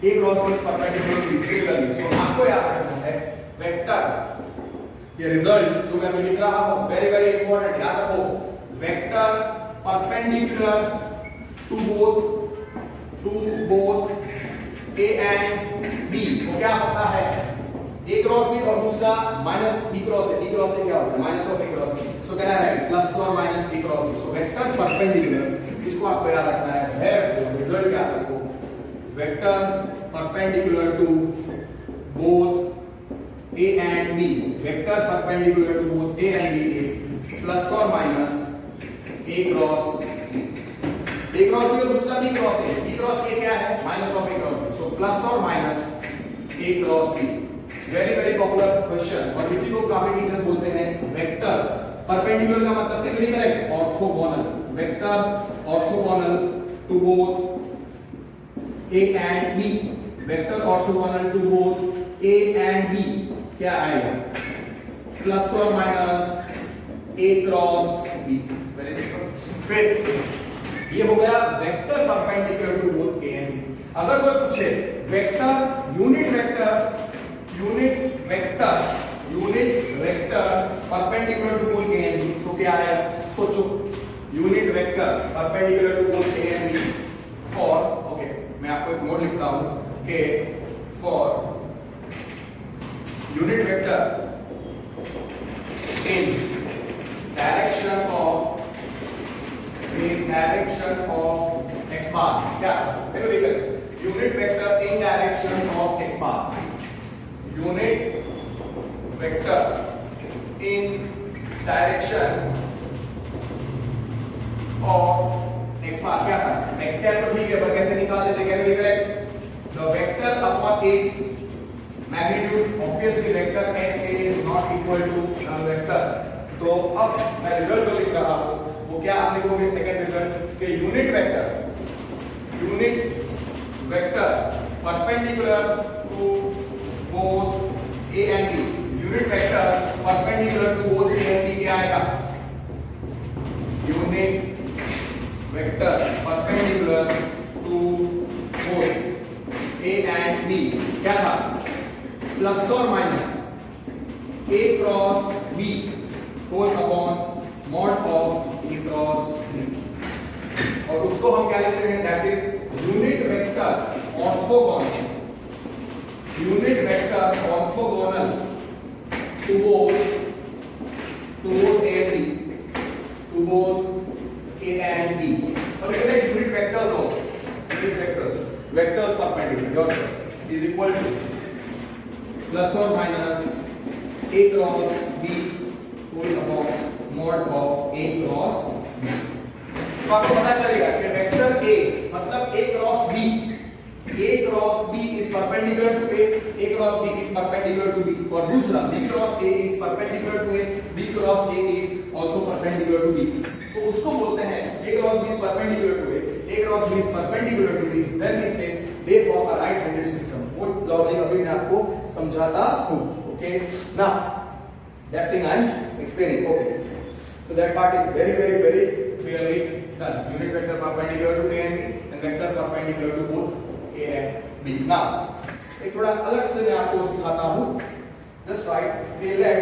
A cross B is perpendicular to B. Similarly, so आपको याद रखना है vector. ये रिजल्ट जो मैं लिख रहा हूं वेरी वेरी इंपॉर्टेंट, याद रखो, vector perpendicular to both A and B को क्या होता है, ए क्रॉस बी, और दूसरा minus B cross A, B cross A क्या होता है, minus of A cross B, so can I write plus और minus A cross B, so vector perpendicular, इसको आपको याद रखना है, रिजल्ट याद रखो, vector perpendicular to both A and B, vector perpendicular to both A and B is plus or minus A cross B और दूसरा B cross A क्या है, minus of A cross B, so plus or minus A cross B, very very popular question, और इसी को काफी teachers बोलते हैं वेक्टर परपेंडिकुलर का मतलब है correct orthogonal, vector orthogonal to both A and B, vector orthogonal to both A and B क्या आएगा, प्लस और minus A cross B, very simple. फिर ये हो गया vector perpendicular to both A and B। अगर कोई पूछे vector unit vector perpendicular to both A and B, तो क्या आया, सोचो, unit vector perpendicular to both A and B for, okay मैं आपको एक नोट लिखता हूं कि for unit vector in direction of x bar, क्या देखो unit vector in direction of x bar, unit vector in direction of x bar क्या था, x क्या तो ठीक है, पर कैसे निकाल देते, can be correct, the vector upon its magnitude, obviously vector x a is not equal to null vector, तो अब मैं रिजल्ट को लिख रहा हूं, वो क्या आप लिखोगे, सेकंड रिजल्ट के unit vector perpendicular to both a and b, unit vector perpendicular to both a and b क्या आएगा, unit vector perpendicular to both a and b क्या था, प्लस और minus A cross B whole upon mod of A cross B, और उसको हम क्या लिखते हैं, that is unit vector orthogonal to both A and B, और ये यूनिट वेक्टर्स हो, vectors perpendicular is equal to plus और minus A cross B whole upon mod of A cross B, तो आपको पता चलेगा कि वेक्टर A मतलब A cross B is perpendicular to A cross B is perpendicular to B, और दूसरा B cross A is perpendicular to A, B cross A is also perpendicular to B, तो उसको बोलते हैं A cross B is perpendicular to A cross B is perpendicular to B, then we say they form a right handed system, वो logic अभी मैं आपको समझाता हूं, okay, now that thing I am explaining, okay, so that part is very clearly done, unit vector perpendicular to A and B and vector perpendicular to both A and B. Now एक थोड़ा अलग से मैं आपको सिखाता हूं, just write let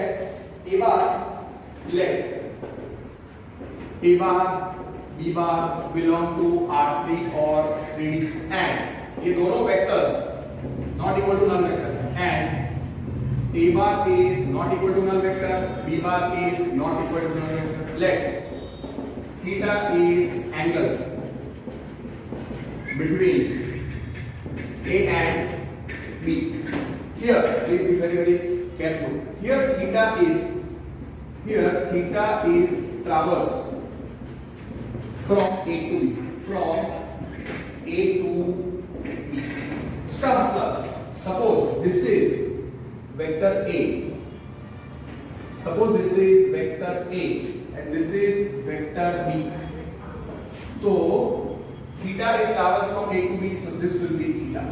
A bar B bar belong to R3 or 3D, and ये दोनों vectors not equal to null vector, and A bar is not equal to null vector, B bar is not equal to null vector, let theta is angle between A and B. Here please be very careful, here theta is traverse from A to B, इसका मतलब suppose this is vector A and this is vector B, so theta is traverse from A to B, so this will be theta,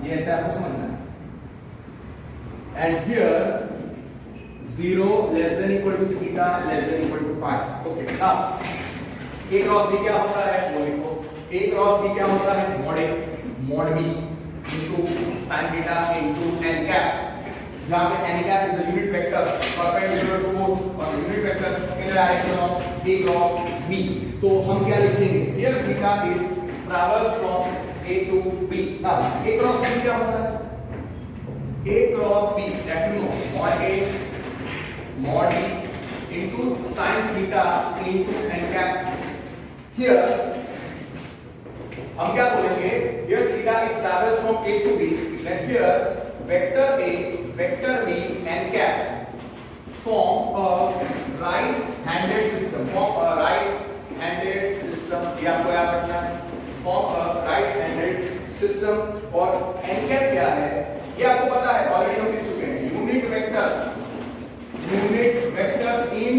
ये ऐसे आपको समझना है, and here 0 less than equal to theta less than equal to pi, okay, now A cross B क्या होता है, वो लिखो, A क्रॉस B क्या होता है, mod B into sin theta into n cap, जहां पे n cap is a unit vector perpendicular to both और unit vector in the direction of a cross b, तो हम क्या लिखेंगे? here theta is traverse from a to b. now a cross b क्या होता है? a cross b that you know mod a into sin theta into n cap. here हम क्या बोलेंगे? here theta is traverse from a to b, then here vector a vector b n cap form a right handed system, ये आपको याद रखना है, form a right handed system. और n cap क्या है ये आपको पता है, ऑलरेडी हम लिख चुके हैं, unit vector in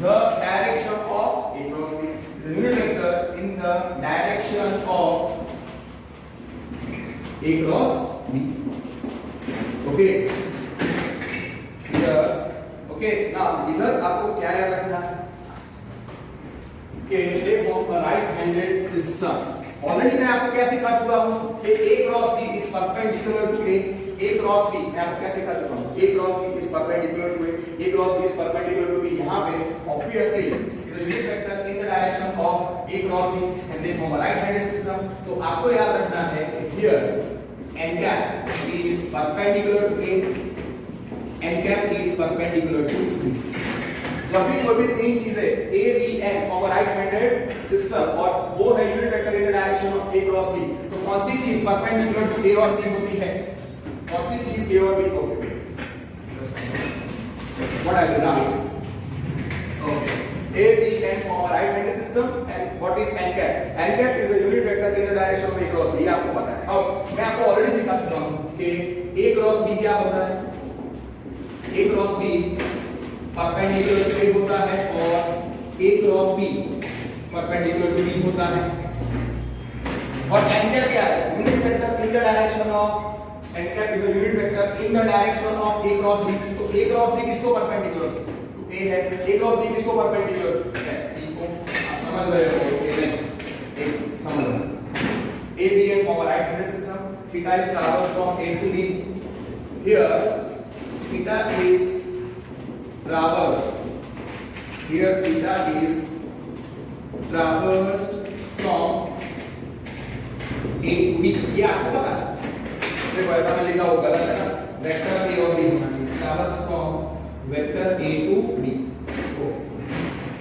the direction of a cross b, unit vector in the direction of a cross b. okay here okay now इधर आपको क्या याद रखना है कि they form a right handed system. Already मैं आपको क्या सिखा चुका हूं कि a cross b is perpendicular to a cross b, मैं आपको क्या सिखा चुका हूं, a cross b is perpendicular to a cross b is perpendicular to b. यहां पे obviously the unit vector in the direction of a cross b and they form a right handed system. तो आपको याद रखना है कि here n cap is perpendicular to a, n cap is perpendicular to b. जब भी कोई भी तीन चीजें a b n form a right handed system और वो है unit vector in the direction of a cross b, तो कौन सी चीज परपेंडिकुलर टू a और b होती है? कौन सी चीज a और b? Okay what I will right okay a b n form a right handed system and what is n cap? n cap is a unit vector in the direction of a cross b, ये आपको पता है. अब मैं आपको already सिखा चुका हूं कि a क्रॉस b क्या होता है? a cross b perpendicular to a होता है और a cross b perpendicular to b होता है. और n cap क्या है? Unit vector in the direction of, n cap is a unit vector in the direction of a cross b. तो a cross b किसको परपेंडिकुलर टू a है? a cross b किसको perpendicular है? b को. आप समझ रहे हो? एक समझ रहे हो? a b n form a right handed system. theta is traverse from a to b. here theta is traversed, here theta is traversed from a to b. ये आपको पता है, देखो ऐसा मैं लिखा हो गलत है ना, वेक्टर a और b होना चाहिए, traversed from vector a to b. तो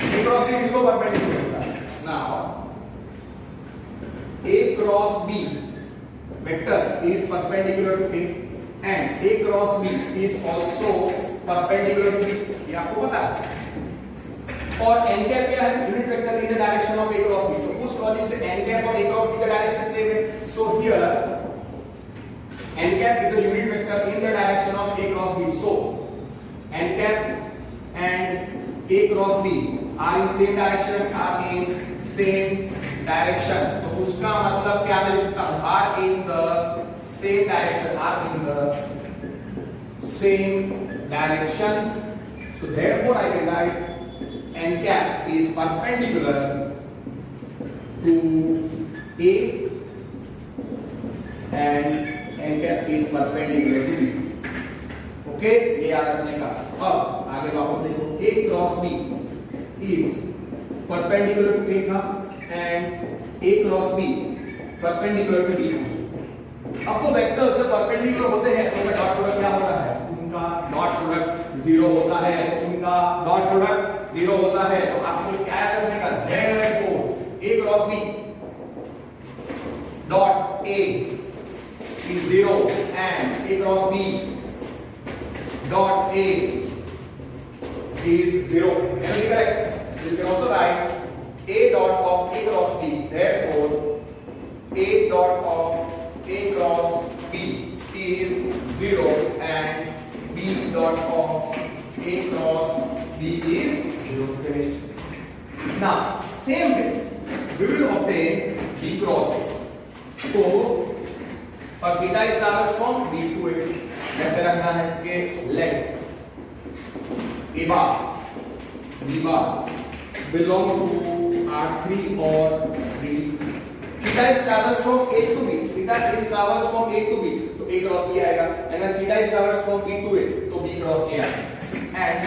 a क्रॉस b किसको परपेंडिकुलर होता है? now a cross b vector is perpendicular to a and a cross b is also perpendicular to b, ये आपको पता है. और n cap क्या है? Unit vector in the direction of a cross b. तो उस लॉजिक से n cap और a क्रॉस b का डायरेक्शन सेम है. So here n cap is a unit vector in the direction of a cross b. so n cap and a cross b are in same direction, are in same direction. तो उसका मतलब क्या मैं लिख सकता हूं? are in the same direction, are in the same direction. so therefore I can write n cap is perpendicular to a and n cap is perpendicular to b. Okay ये याद रखने का. अब आगे वापस देखो, a cross b is perpendicular to a था and a cross b perpendicular to b. अब तो वेक्टर्स जब परपेंडिकुलर होते हैं तो उनका डॉट प्रोडक्ट क्या होता है? उनका डॉट प्रोडक्ट जीरो होता है. तो उनका डॉट प्रोडक्ट जीरो होता है. तो आपको क्या याद रखने का? therefore a cross b dot a is zero and a cross b dot a is zero. Am I correct? So you can also write a dot of a cross b. Therefore a dot of a cross b is zero and b dot of a cross b is zero. Finished. Now same way we will obtain b cross a. तो और theta is traverse from b to a. कैसे रखना है कि let a bar b bar belong to R3 और 3. Theta is traverse from a to b. Theta is traverse from a to b. तो तो A cross B आएगा, and when theta is traversed from B to A तो B cross A आएगा, and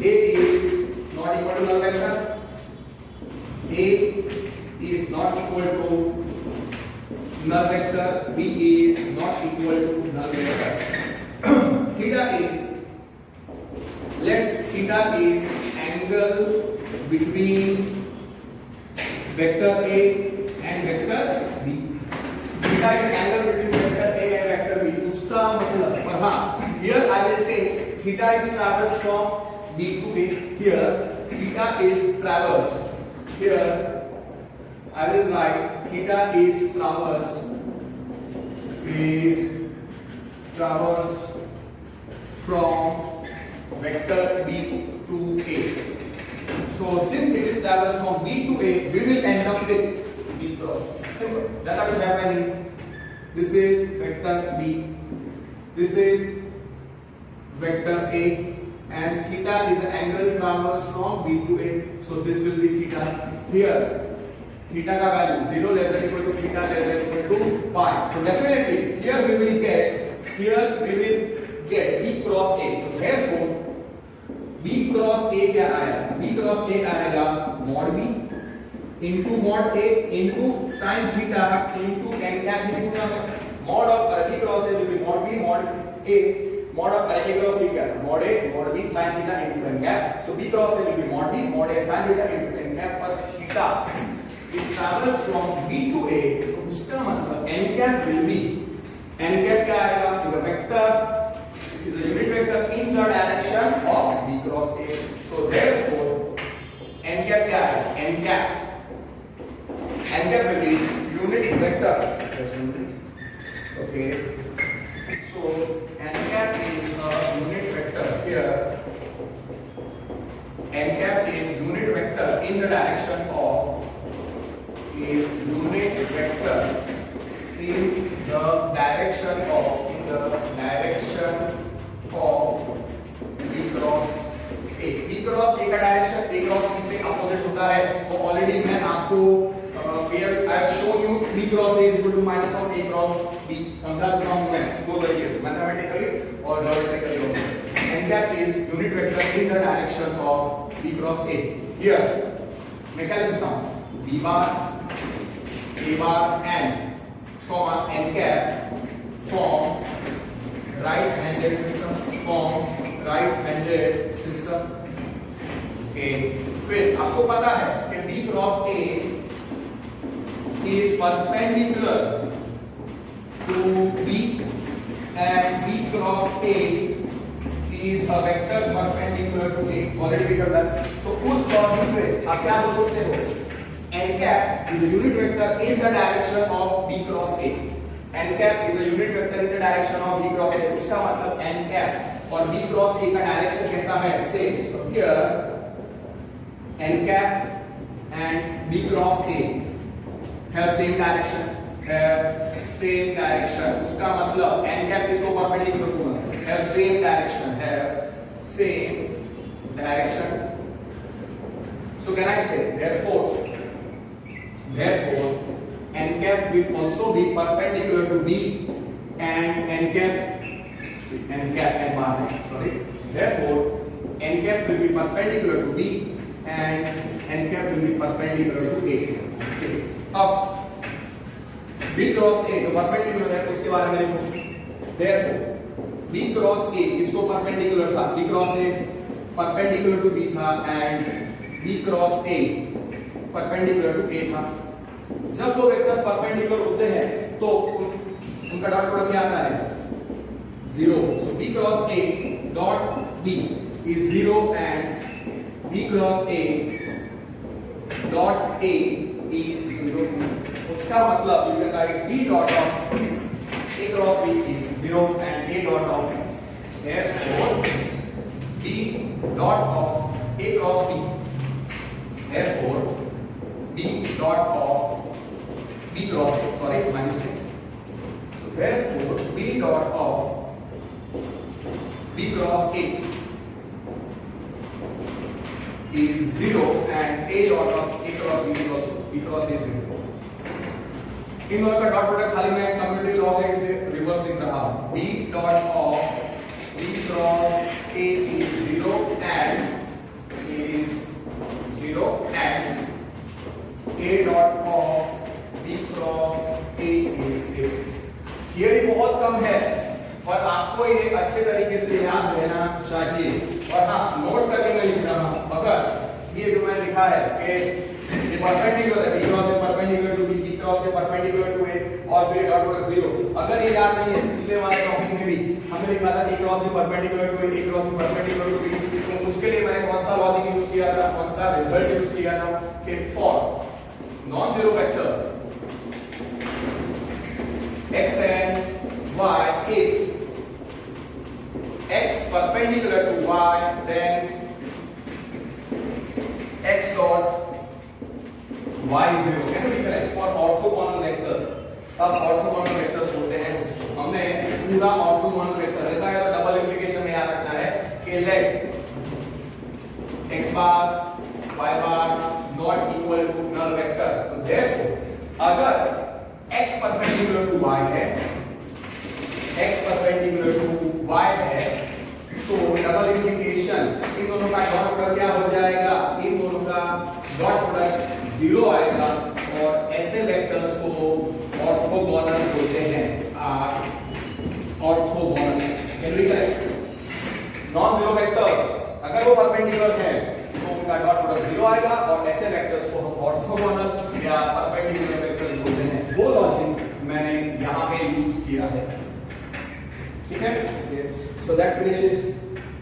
A is not equal to null vector, A is not equal to null vector, B is not equal to null vector. Theta is, let theta is angle between vector A and vector B. Theta is angle between vector A and vector B. उसका मतलब, पर हाँ, here I will take theta is traversed from B to A. Here theta is traversed. Here I will write theta is traversed from vector B to A. So since it is traversed from B to A, we will end up with B cross. Simple. That is happening. This is vector B. This is vector A, and theta is the angle traversed from B to A. So this will be theta. Here theta का value 0 less than equal to theta less than equal to pi. So definitely here we will get B cross A. So therefore B cross A क्या आएगा? B cross A आएगा mod B into mod A into sin theta into n cap लिखूंगा मैं. Mod of B cross A will be mod B mod A. Mod of A cross B क्या? Mod A mod B sin theta into n cap. So B cross A will be mod B mod A sin theta into n cap पर theta is traversed from B to A. तो उसका मतलब n cap will be, n cap क्या आएगा? Is a vector, is a unit vector in the direction of B cross A. So therefore n cap क्या आएगा? n cap will be unit vector. Okay. So n cap is a unit vector here. N cap is unit vector in the direction of B cross A. B cross A का direction A cross B से opposite होता है. वो already मैं आपको I have shown you B cross A is equal to minus of A cross B. समझा चुका हूँ मैं दो तरीके से, मैथमेटिकली और geometrically also. N cap is unit vector in the direction of B cross A. Here मैं क्या लिख सकता हूँ? B bar A bar and comma n cap form right-handed system. Okay. फिर आपको पता है कि B cross A is perpendicular to B and B cross A is a vector perpendicular to A. Already we have done. तो उस logic से आप क्या बोल सकते हो? N cap is a unit vector in the direction of B cross A. N cap is a unit vector in the direction of B cross A. उसका मतलब N cap और B cross A का direction कैसा है? Same. So here N cap and B cross A have same direction. उसका मतलब N cap इसको perpendicular होगा. Have same direction. So can I say therefore n cap will also be perpendicular to B and n cap therefore n cap will be perpendicular to B and n cap will be perpendicular to A. Okay. अब B cross A तो perpendicular है, उसके बारे में लिखो. Therefore B cross A इसको perpendicular था, B cross A perpendicular to B था and B cross A perpendicular to A था. जब दो वेक्टर्स परपेंडिकुलर होते हैं तो उनका डॉट प्रोडक्ट क्या आता है? 0. So B cross A dot B is 0 and B cross A dot A is 0. उसका मतलब you can write B dot of A cross B is 0 and A dot of therefore B dot of A cross B therefore B dot of B cross A, sorry, my mistake. So therefore B dot of B cross A is 0 and A dot of A cross B is also B cross A is 0. इन दोनों का dot product खाली मैं community law है इसलिए reverse लिख रहा हूं। B dot of B cross A is 0 and A dot of B cross A is 0। Theory बहुत कम है पर आपको ये अच्छे तरीके से याद रहना चाहिए। और हाँ, नोट करके मैं लिख रहा हूं, अगर ये जो मैंने लिखा है कि ये परपेंडिकुलर है, B क्रॉस है परपेंडिकुलर टू B क्रॉस है परपेंडिकुलर टू A और फिर डॉट प्रोडक्ट 0, अगर ये याद नहीं है, पिछले वाले टॉपिक में भी हमने लिखा था A क्रॉस भी परपेंडिकुलर टू A क्रॉस भी परपेंडिकुलर टू B, तो उसके लिए मैंने कौन सा लॉजिक यूज किया था, कौन सा रिजल्ट यूज किया था कि for non zero vectors x and y, if x perpendicular to y, then x dot y is 0। Can you recollect for orthogonal vectors, अब ऑर्थोगोनल वेक्टर्स होते हैं उसको हमने पूरा ऑर्थोगोनल वेक्टर ऐसा है, डबल इंप्लीकेशन में याद रखना है कि let x bar y bar not equal to null vector. तो देयरफॉर अगर x परपेंडिकुलर टू y है, x परपेंडिकुलर टू y है, तो डबल इंप्लीकेशन इन दोनों का डॉट प्रोडक्ट क्या हो जाएगा, इन दोनों का डॉट प्रोडक्ट 0 आएगा और ऐसे वेक्टर्स को ऑर्थोगोनल बोलते हैं। Orthogonal can we correct non zero vectors अगर वो परपेंडिकुलर है तो उनका डॉट प्रोडक्ट 0 आएगा और ऐसे वेक्टर्स को हम ऑर्थोगोनल या परपेंडिकुलर वेक्टर्स बोलते हैं। वो लॉजिक मैंने यहां पे यूज किया है, ठीक है। So that finishes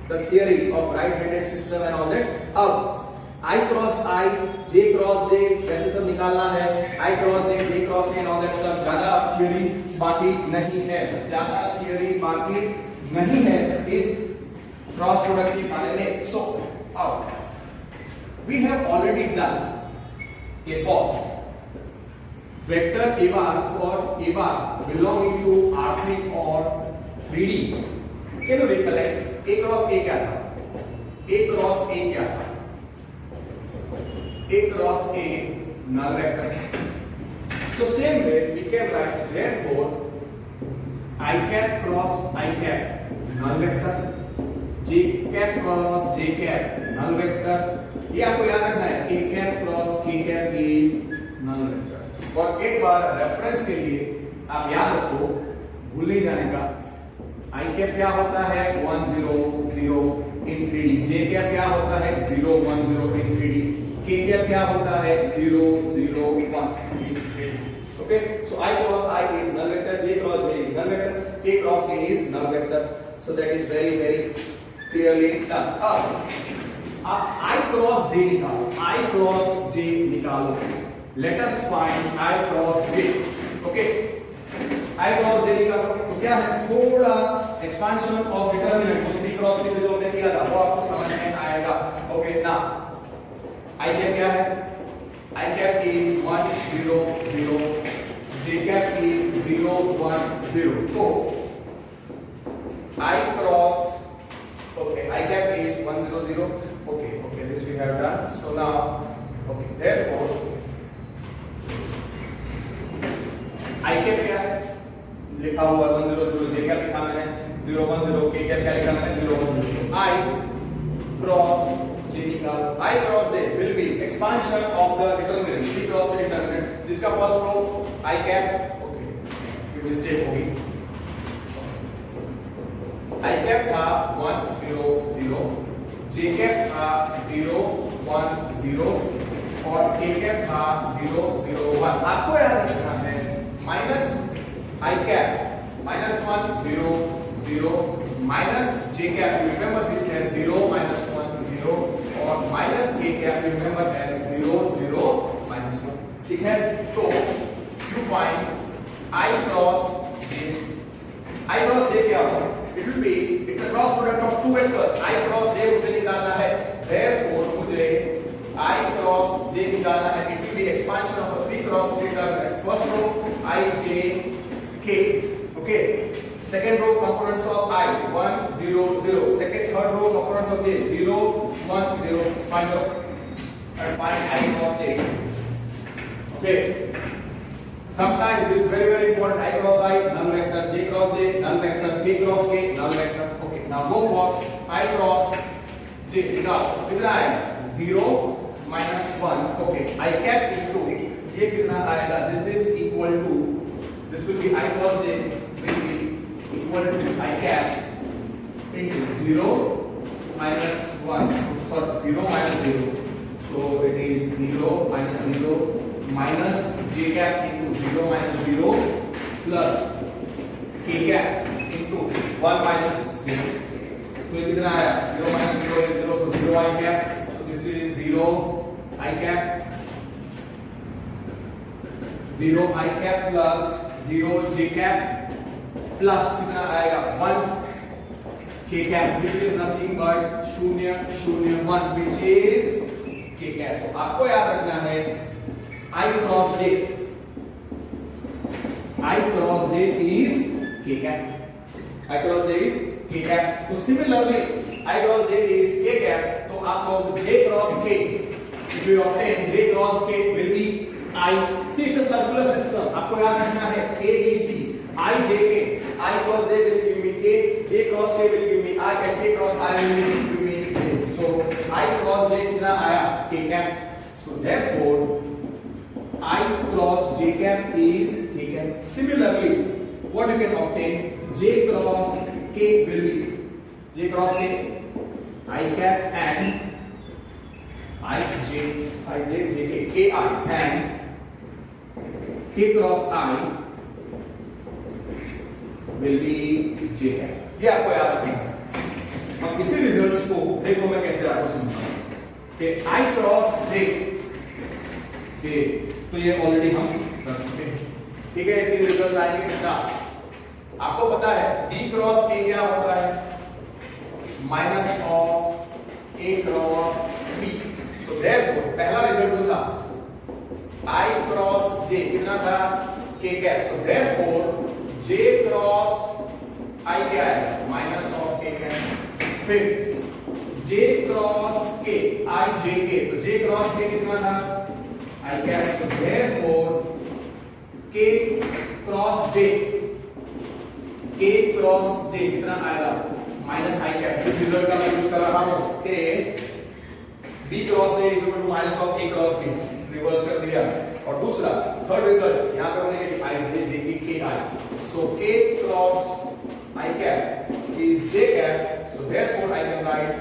the theory of right handed system and all that. अब I cross I, J cross J कैसे सब निकालना है, I cross J cross K and all that stuff, ज्यादा थियरी बाकी नहीं है, ज्यादा थियरी बाकी नहीं है इस क्रॉस प्रोडक्ट निकालने में। सो अब we have already done a for vector A bar for A bar belonging to R3 or 3D। can you recollect A cross A क्या था, A क्रॉस A क्या था, A cross A null vector। So same way we can write therefore I cap cross I cap null vector, J cap cross J cap null vector। ये आपको याद रखना है, K cap cross K cap is null vector। और एक बार reference के लिए आप याद रखो, भूल नहीं जाने का, I cap क्या होता है 1 0 0 in 3D, J cap क्या होता है 0 1 0 in 3D, K cap क्या होता है 0 0 1। Okay, so I cross I is null vector, J cross J is null vector, K cross K is null vector। So that is very clearly done। अब I cross J निकालो, I cross J निकालो। Let us find I cross J। Okay, I cross J निकालो तो क्या है, थोड़ा expansion of determinant को 3 cross से जो हमने किया था वो आपको समझ में आएगा। ओके ना, I cap क्या है, I cap is 1 0 0, J cap is 0 1 0। तो I cross, okay, I cap is 1 0 0। Okay, this we have done। So now, okay, therefore I cap क्या है, लिखा हुआ 1 0 0, J cap लिखा मैंने 0 1 0, K cap क्या लिखा मैंने 0 1 0। I cross J निकाल, I cross J will be expansion of the determinant, C cross the determinant, जिसका first row I cap, okay, ये मिस्टेक होगी, I cap था 1 0 0, J cap था 0 1 0 और K cap था 0 0 1। आपको याद रखना है minus I cap minus 1 0 0 minus J cap, you remember this as 0 minus 1 0 और minus K cap you remember as 0 0 minus 1। ठीक है, तो you find I cross J। I cross J क्या होगा, it will be it's a cross product of two vectors। I cross J मुझे निकालना है, therefore मुझे I cross J निकालना है, it will be expansion of a 3 cross determinant, first row I J K। okay, second row components of I 1 0 0, second third row components of J 0 1 0, expand and find I cross J। okay, Sometimes this is very important. I cross I, null vector, j cross j, null vector, k cross k, null vector. Okay, now go for I cross j. Now कितना आएगा? 0 minus 1. Okay, I cap into ये कितना आएगा? This is equal to, this will be I cross j will be equal to I cap into 0 minus 1. Sorry, 0 minus 0. So it is 0 minus 0 minus j cap into 0 minus 0 plus k cap into 1 minus 0. तो ये कितना आया? 0 minus 0 is 0, so 0 I cap. So this is 0 I cap, 0 I cap plus 0 j cap plus कितना आएगा? 1 k cap, which is nothing but 0 0 1, which is k cap. तो आपको याद रखना है I cross j is k cap. I cross j is k cap. तो similarly I cross j is k cap. तो आप लोग j cross k, if you obtain j cross k will be I. See, it's a circular system. आपको याद रखना है a b c I j k. I cross j will give me k, j cross k will give me I, and k cross I will give me j. So I cross j कितना आया? k cap. So therefore I cross j cap is k cap. Similarly, what you can obtain? J cross k will be j cross k, I cap and j k I and k cross I will be j cap. ये आपको याद रखना है। अब इसी results को देखो मैं कैसे आपको समझाऊं कि I cross j के, तो ये ऑलरेडी हम कर चुके हैं, ठीक है। तीन रिजल्ट आएंगे बेटा। आपको पता है b क्रॉस a क्या होता है? Minus of a cross b। So therefore पहला रिजल्ट जो था I क्रॉस j कितना था? k cap. So therefore j cross I क्या है? Minus of k cap. फिर j cross k I j k, तो j क्रॉस k कितना था? I cap. So therefore k cross j कितना आएगा? Minus I cap. इस रिजल्ट का मैं यूज कर रहा हूं कि b cross a is equal to minus of a cross b, reverse कर दिया। और दूसरा थर्ड रिजल्ट यहां पे हमने लिखा I j j k I. So k cross I cap is j cap. So therefore I can write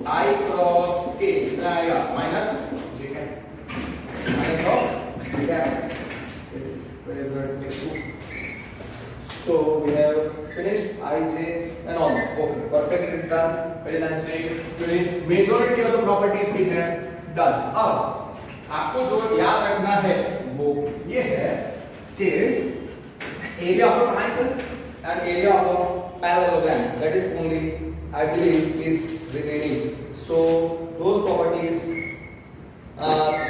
I cross k कितना आएगा? Minus j cap. Minus of j cap. Where is the next one? So we have finished I, j and all. Okay, perfect, done. Very nicely finished. Majority of the properties we have done. अब आपको जो याद रखना है वो ये है कि area of a triangle and area of a parallelogram, that is only I believe is remaining. So those properties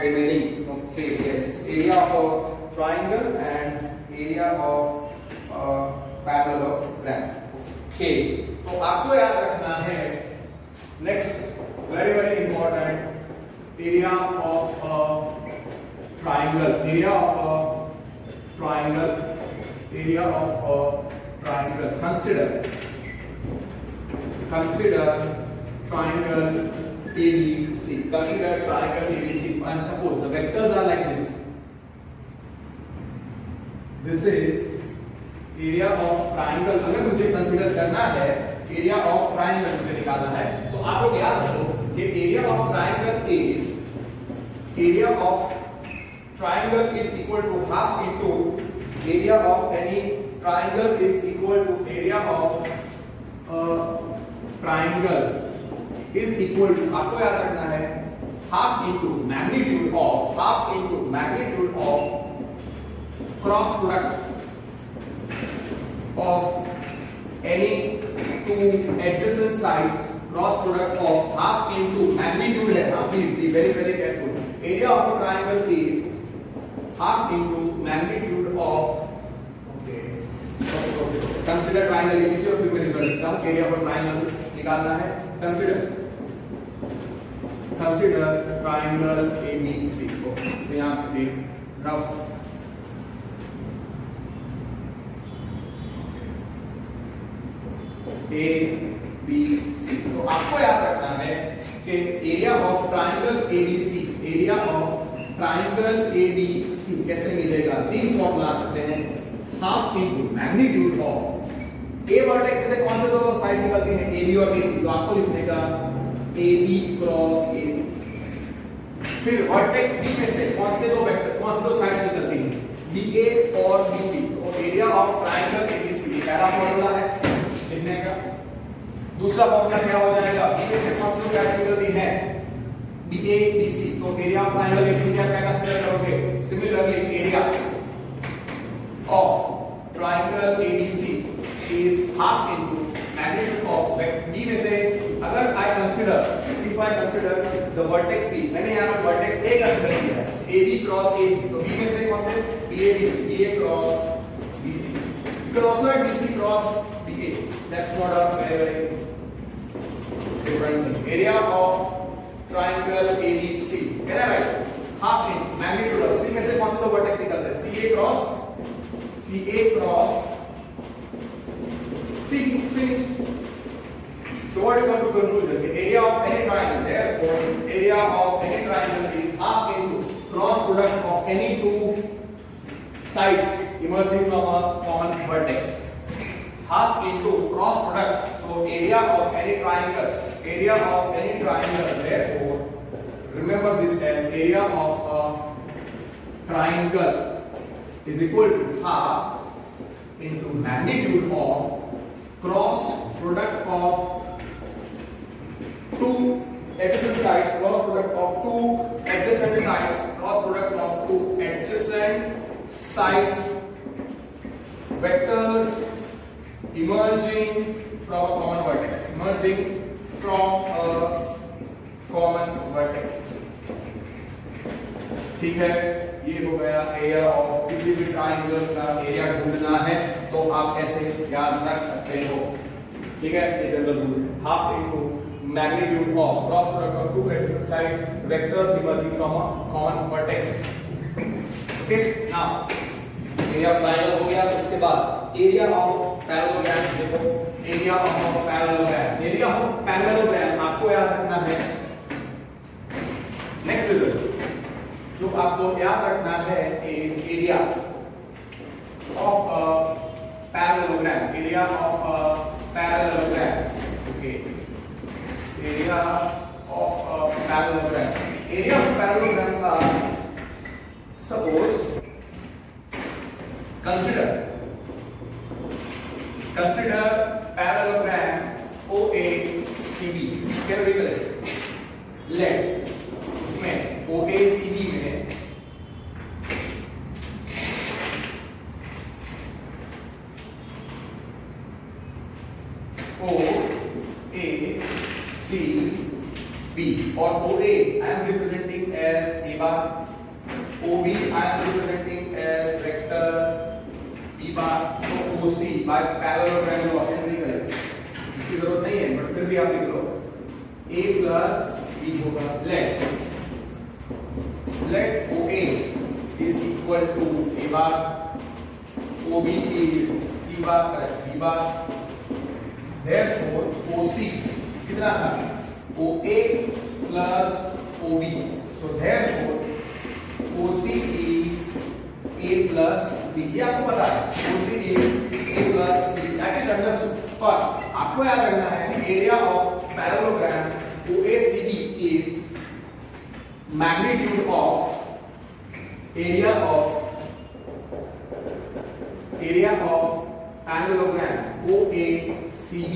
remaining. Okay, yes, area of a triangle and area of parallelogram. Okay, तो आपको याद रखना है next very important area of a triangle. Area of a triangle. Consider triangle ABC. Consider triangle ABC and suppose the vectors are like this. This is area of triangle. अगर मुझे consider करना है area of triangle मुझे निकालना है, तो आप लोग याद रखो कि area of triangle is equal to half into area of any triangle is equal to area of triangle is equal to, आपको याद रखना है half into magnitude of cross product of any two adjacent sides. Cross product of half into magnitude है, please be very careful. Area of a triangle is half into magnitude of, okay. Consider triangle ABC और फिर मैं result लिखता हूँ। Area of a triangle निकालना है। Consider triangle ABC को, तो यहाँ पे रफ ए बी सी। तो आपको याद रखना है कि area of triangle ABC, area of triangle ABC कैसे मिलेगा? तीन फॉर्मूला आ सकते हैं, half into magnitude of A vertex से कौन से दो साइड निकलती हैं, ए बी और ए सी, तो आपको लिखने का ए बी क्रॉस ए सी। फिर वर्टेक्स बी में से कौन से दो वेक्टर, कौन से दो साइड्स निकलती हैं, बी ए और बी सी। तो एरिया ऑफ ट्रायंगल एबीसी पहला फॉर्मूला है लिखने का। दूसरा फॉर्मूला क्या हो जाएगा, बी में से कौन सी दो साइड निकलती है, बी ए बी सी। तो एरिया ऑफ ट्रायंगल एबीसी आप क्या कंसीडर करोगे, similarly area of triangle ABC is half into magnitude of b में से अगर I consider, if I consider the vertex b, मैंने यहाँ पर vertex a कंसीडर किया है, ab क्रॉस ac, तो b में से कौन से, ba bc, ba cross bc, you can also write bc cross ba, that's not a very different thing. Area of triangle abc, can I write half into magnitude of c में से कौन से दो vertex निकलते हैं, ca cross C, finished. So what is going to conclusion? The area of any triangle, therefore, area of any triangle is half into cross product of any two sides emerging from a common vertex. Half into cross product. So area of any triangle, therefore, remember this as area of a triangle is equal to half into magnitude of cross product of two adjacent sides, cross product of two adjacent sides, cross product of two adjacent side vectors emerging from a common vertex, emerging from a common vertex. ठीक है, ये हो गया area of किसी भी triangle का area ढूंढना है तो आप ऐसे याद रख सकते हो। ठीक है, ये जनरल रूल है, half into magnitude of cross product of two adjacent side vectors emerging from a common vertex. Okay, now area of triangle हो गया, उसके बाद एरिया ऑफ पैरेललोग्राम देखो, area of parallelogram, area of parallelogram आपको याद रखना है। नेक्स्ट रिजल्ट जो आपको याद रखना है is area of a parallelogram, area of a parallelogram. Okay, area of a parallelogram, area of parallelogram का suppose consider parallelogram OACB, can we correct, let इसमें OACB में OACB और OA I am representing as A bar, OB I am representing as vector B bar, तो OC by parallelogram को option नहीं करें, इसकी जरूरत नहीं है, बट फिर भी आप लिख लो A plus B होगा। Let OA is equal to A bar, OB is C bar, correct, B bar, therefore OC कितना था, OA plus OB, so therefore OC is A plus B, ये आपको पता है, OC is A plus B, that is understood। पर आपको याद रखना है area of parallelogram OACB is magnitude of area of parallelogram OACB,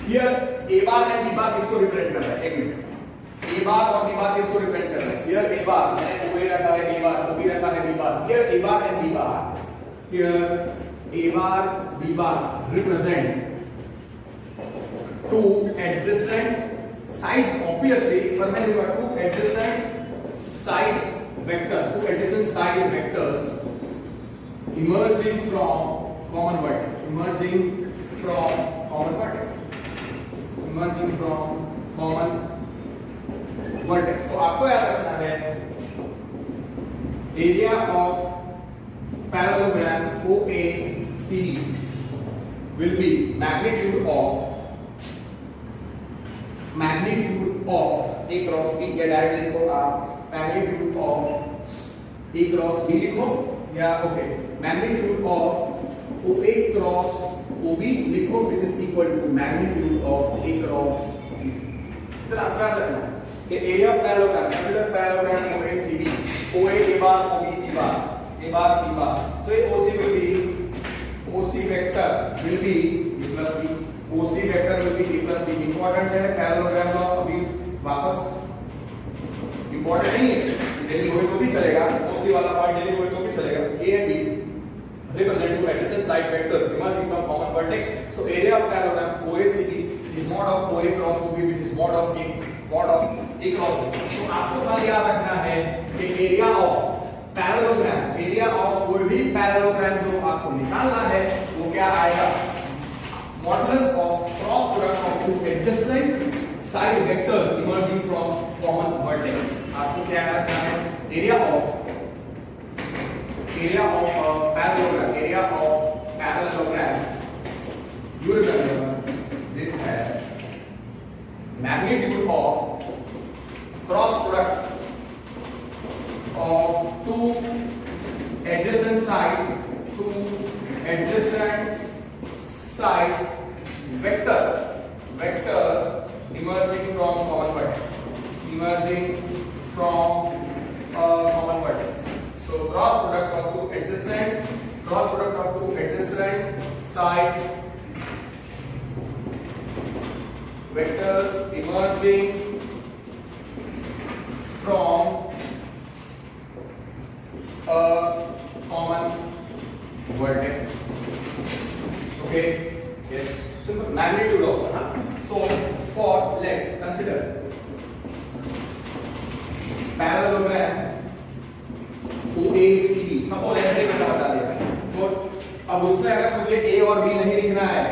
here A bar and B bar किसको रिप्रेजेंट कर रहा है, एक मिनट, A bar और B bar किसको रिप्रेजेंट कर रहा है, here A bar मैंने OA रखा है, A bar OB रखा है, B bar, here A bar and B bar, here A bar B bar represent two adjacent sides, obviously पर मैं लिखूंगा two adjacent sides vector, two adjacent side vectors emerging from common vertex, emerging from common vertex। तो आपको याद रखना है area of parallelogram OACB will be magnitude of A cross B, या direct लिखो आप magnitude of A cross B लिखो, या okay magnitude of OA cross OB लिखो which is equal to magnitude of A cross B. तो आपको याद रखना है कि area of parallelogram, consider parallelogram OACB, OA A bar, OB B bar, A bar B bar. So OC will be OC vector will be A plus B. OC vector will be A plus B. Important है parallelogram का, अभी वापस important नहीं है, daily होए तो भी चलेगा, OC वाला पार्ट डेली होए तो भी चलेगा. A and B represent two adjacent side vectors emerging from common vertex. So area of parallelogram OACB is mod of OA cross OB, which is mod of A cross B. So आपको खाली याद रखना है कि area of parallelogram, area of कोई भी parallelogram जो आपको निकालना है वो क्या आएगा, modulus of cross product of two adjacent side vectors emerging from common vertex. आपको क्या रखना है, area of parallelogram, you remember this as magnitude of cross product of two adjacent sides vectors emerging from common vertex. So cross product of two adjacent side vectors emerging from a common vertex. Okay, yes, simple magnitude of so for let consider parallelogram OACB, suppose ऐसे ही बता दिया, तो अब उसमें अगर मुझे A और B नहीं लिखना है,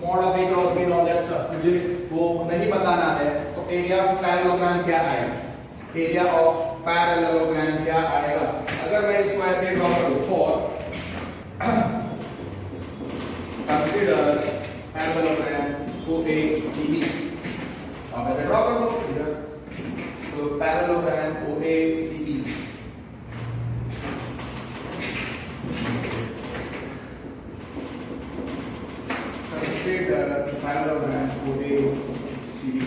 mod of A cross B और that stuff मुझे वो नहीं बताना है, तो एरिया ऑफ पैरेललोग्राम क्या आएगा, एरिया ऑफ पैरेललोग्राम क्या आएगा, अगर मैं इसको ऐसे ड्रॉ करूं, फॉर कंसीडर पैरेललोग्राम OACB, आप ऐसे ड्रॉ कर लो इधर, तो parallelogram OACB consider parallelogram OACB.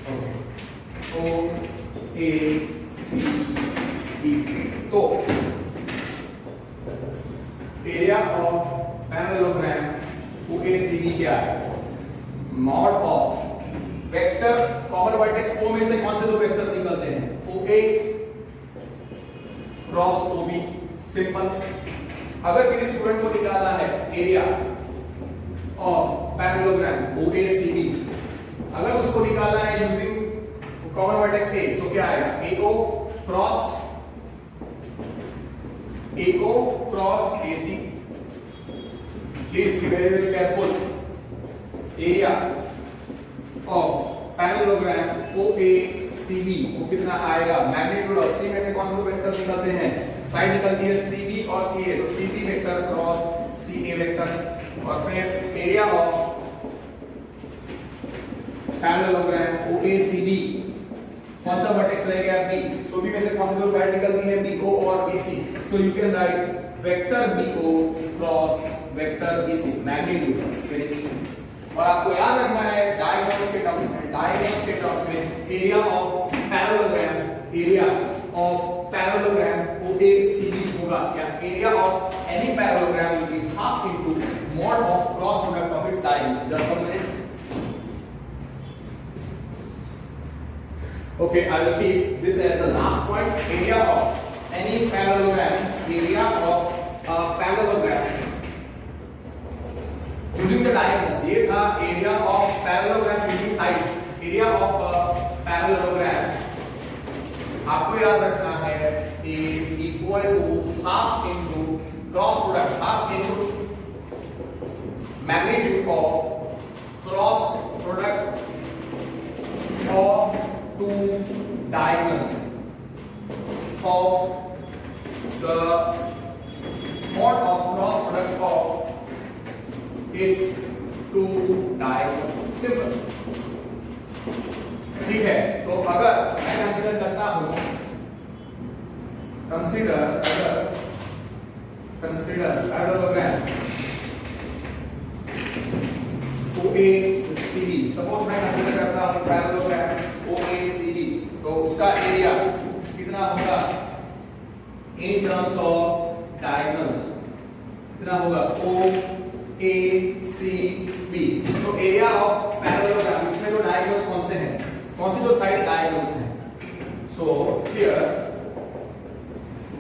Okay. OACB. तो एरिया ऑफ पैरेललोग्राम OACB क्या है, mod of vector common vertex O में से कौन से दो वेक्टर्स निकलते हैं, OA क्रॉस OB. सिंपल, अगर किसी स्टूडेंट को निकालना है एरिया ऑफ पैरेललोग्राम OACB, अगर उसको निकालना है यूजिंग कॉमन वर्टेक्स A, तो क्या आएगा, AO cross AC. Please be very careful. Area of parallelogram OACB वो कितना आएगा, मैग्नीट्यूड ऑफ C में से कौन से दो वेक्टर्स निकलते हैं, साइड निकलती है CB और CA, तो CB vector cross CA vector, और फिर एरिया ऑफ पैरेललोग्राम OACB कौन सा वर्टेक्स रहेगा B, सो B में से कौन सी दो साइड निकलती है BO और BC, so you can write vector BO cross vector BC, magnitude. और आपको याद रखना है डायगोनल के टर्म्स में एरिया ऑफ पैरेललोग्राम OACB होगा, या area of any parallelogram will be half into mod of cross product of it's diagonals. Just 1 minute. Okay, I will keep this as the last point. Area of any parallelogram, using the diagonals. ये था area of parallelogram using sides. Area of parallelogram आपको याद रखना है is equal to half into cross product, half into magnitude of cross product of two diagonals of the mod of cross product of its two diagonals. Simple, ठीक है। तो अगर मैं consider करता हूं, कंसीडर पैरेललोग्राम OACD, सपोज मैं consider करता हूं पैरेललोग्राम OACD, तो उसका एरिया कितना होगा इन टर्म्स ऑफ डायगोनल्स, कितना होगा OACB। तो एरिया ऑफ पैरेललोग्राम, इसमें जो डायगोनल्स कौन से हैं, कौन सी जो साइड डायगोनल्स हैं, सो हियर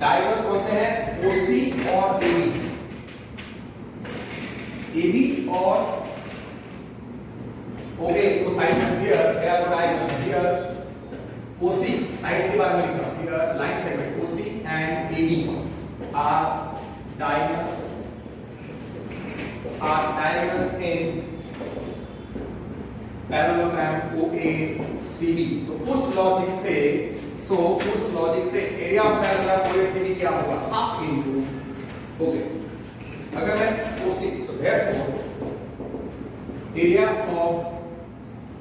डायगोनल्स कौन से हैं, OC और AB और OA, तो साइड हियर क्या तो डायगोनल्स हियर OC साइड्स के बारे में लिख रहा हूं, here line segment OC and AB are diagonals in parallelogram OACD। तो उस लॉजिक से एरिया ऑफ पैरेललोग्राम OACD क्या होगा, हाफ इनटू ओके। अगर मैं OC, so therefore area of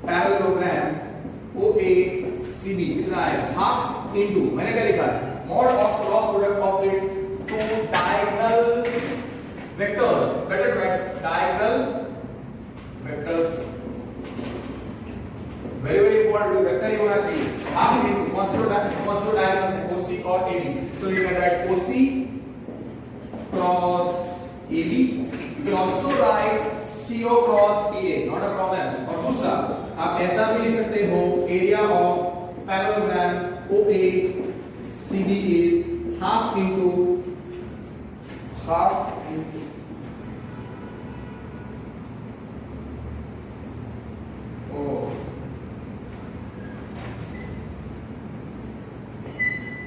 parallelogram OACD कितना आएगा, हाफ इनटू, मैंने क्या लिखा है, mod of cross product of its two diagonal vectors, better write diagonal vectors, very important, vector ही होना चाहिए, हाफ इनटू कौन से डायगोनल्स है OC और AB, so you can write OC cross AB, you can also write CO cross BA, not a problem। और दूसरा आप ऐसा भी लिख सकते हो, area of parallelogram OACD is half into oh,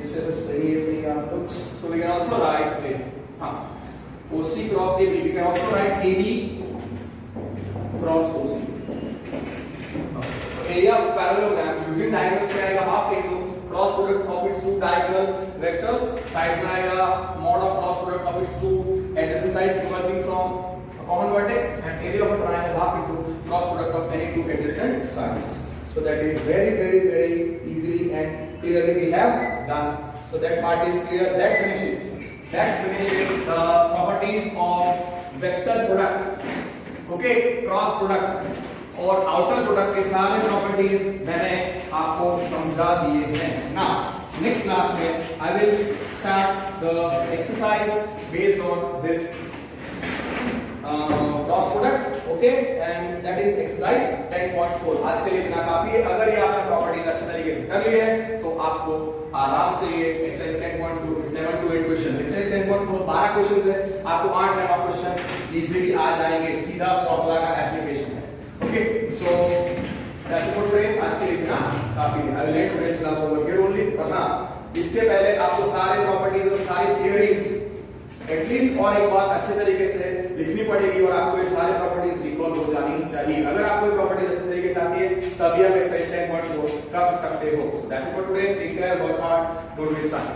this is very easy आप लोग, so we can also write OC cross AB, we can also write AB cross OC। Area of parallelogram using diagonals में आएगा half into cross product of its two diagonal vectors, sides में आएगा mod of cross product of its two adjacent sides converging from a common vertex, and area of a triangle half into cross product of any two adjacent sides. So that is very easily and clearly we have done, so that part is clear, that finishes the properties of vector product, okay, cross product और outer product के सारे properties मैंने आपको समझा दिए हैं। Now next class में I will start the exercise based on this cross product, okay, and that is exercise 10.4। आज के लिए इतना काफी है। अगर ये आपने प्रॉपर्टीज अच्छे तरीके से कर ली है तो आपको आराम से ये एक्सरसाइज 10.4 के 7 to 8 क्वेश्चन, एक्सरसाइज 10.4 12 क्वेश्चंस है, आपको 8 या 9 क्वेश्चंस इजीली आ जाएंगे, सीधा फार्मूला का एप्लीकेशन है। Okay, so that's it for today। आज के लिए इतना काफी है। I will let today's class over here only। और हाँ, इसके पहले आपको सारे प्रॉपर्टीज और सारी थियरीज एटलीस्ट और एक बात अच्छे तरीके से लिखनी पड़ेगी और आपको ये सारे प्रॉपर्टीज रिकॉल हो जानी चाहिए। अगर आपको ये प्रॉपर्टीज अच्छे तरीके से आती है तभी आप एक्सरसाइज 10.4 कर सकते हो। That's it for today। Take care, work hard, don't waste time।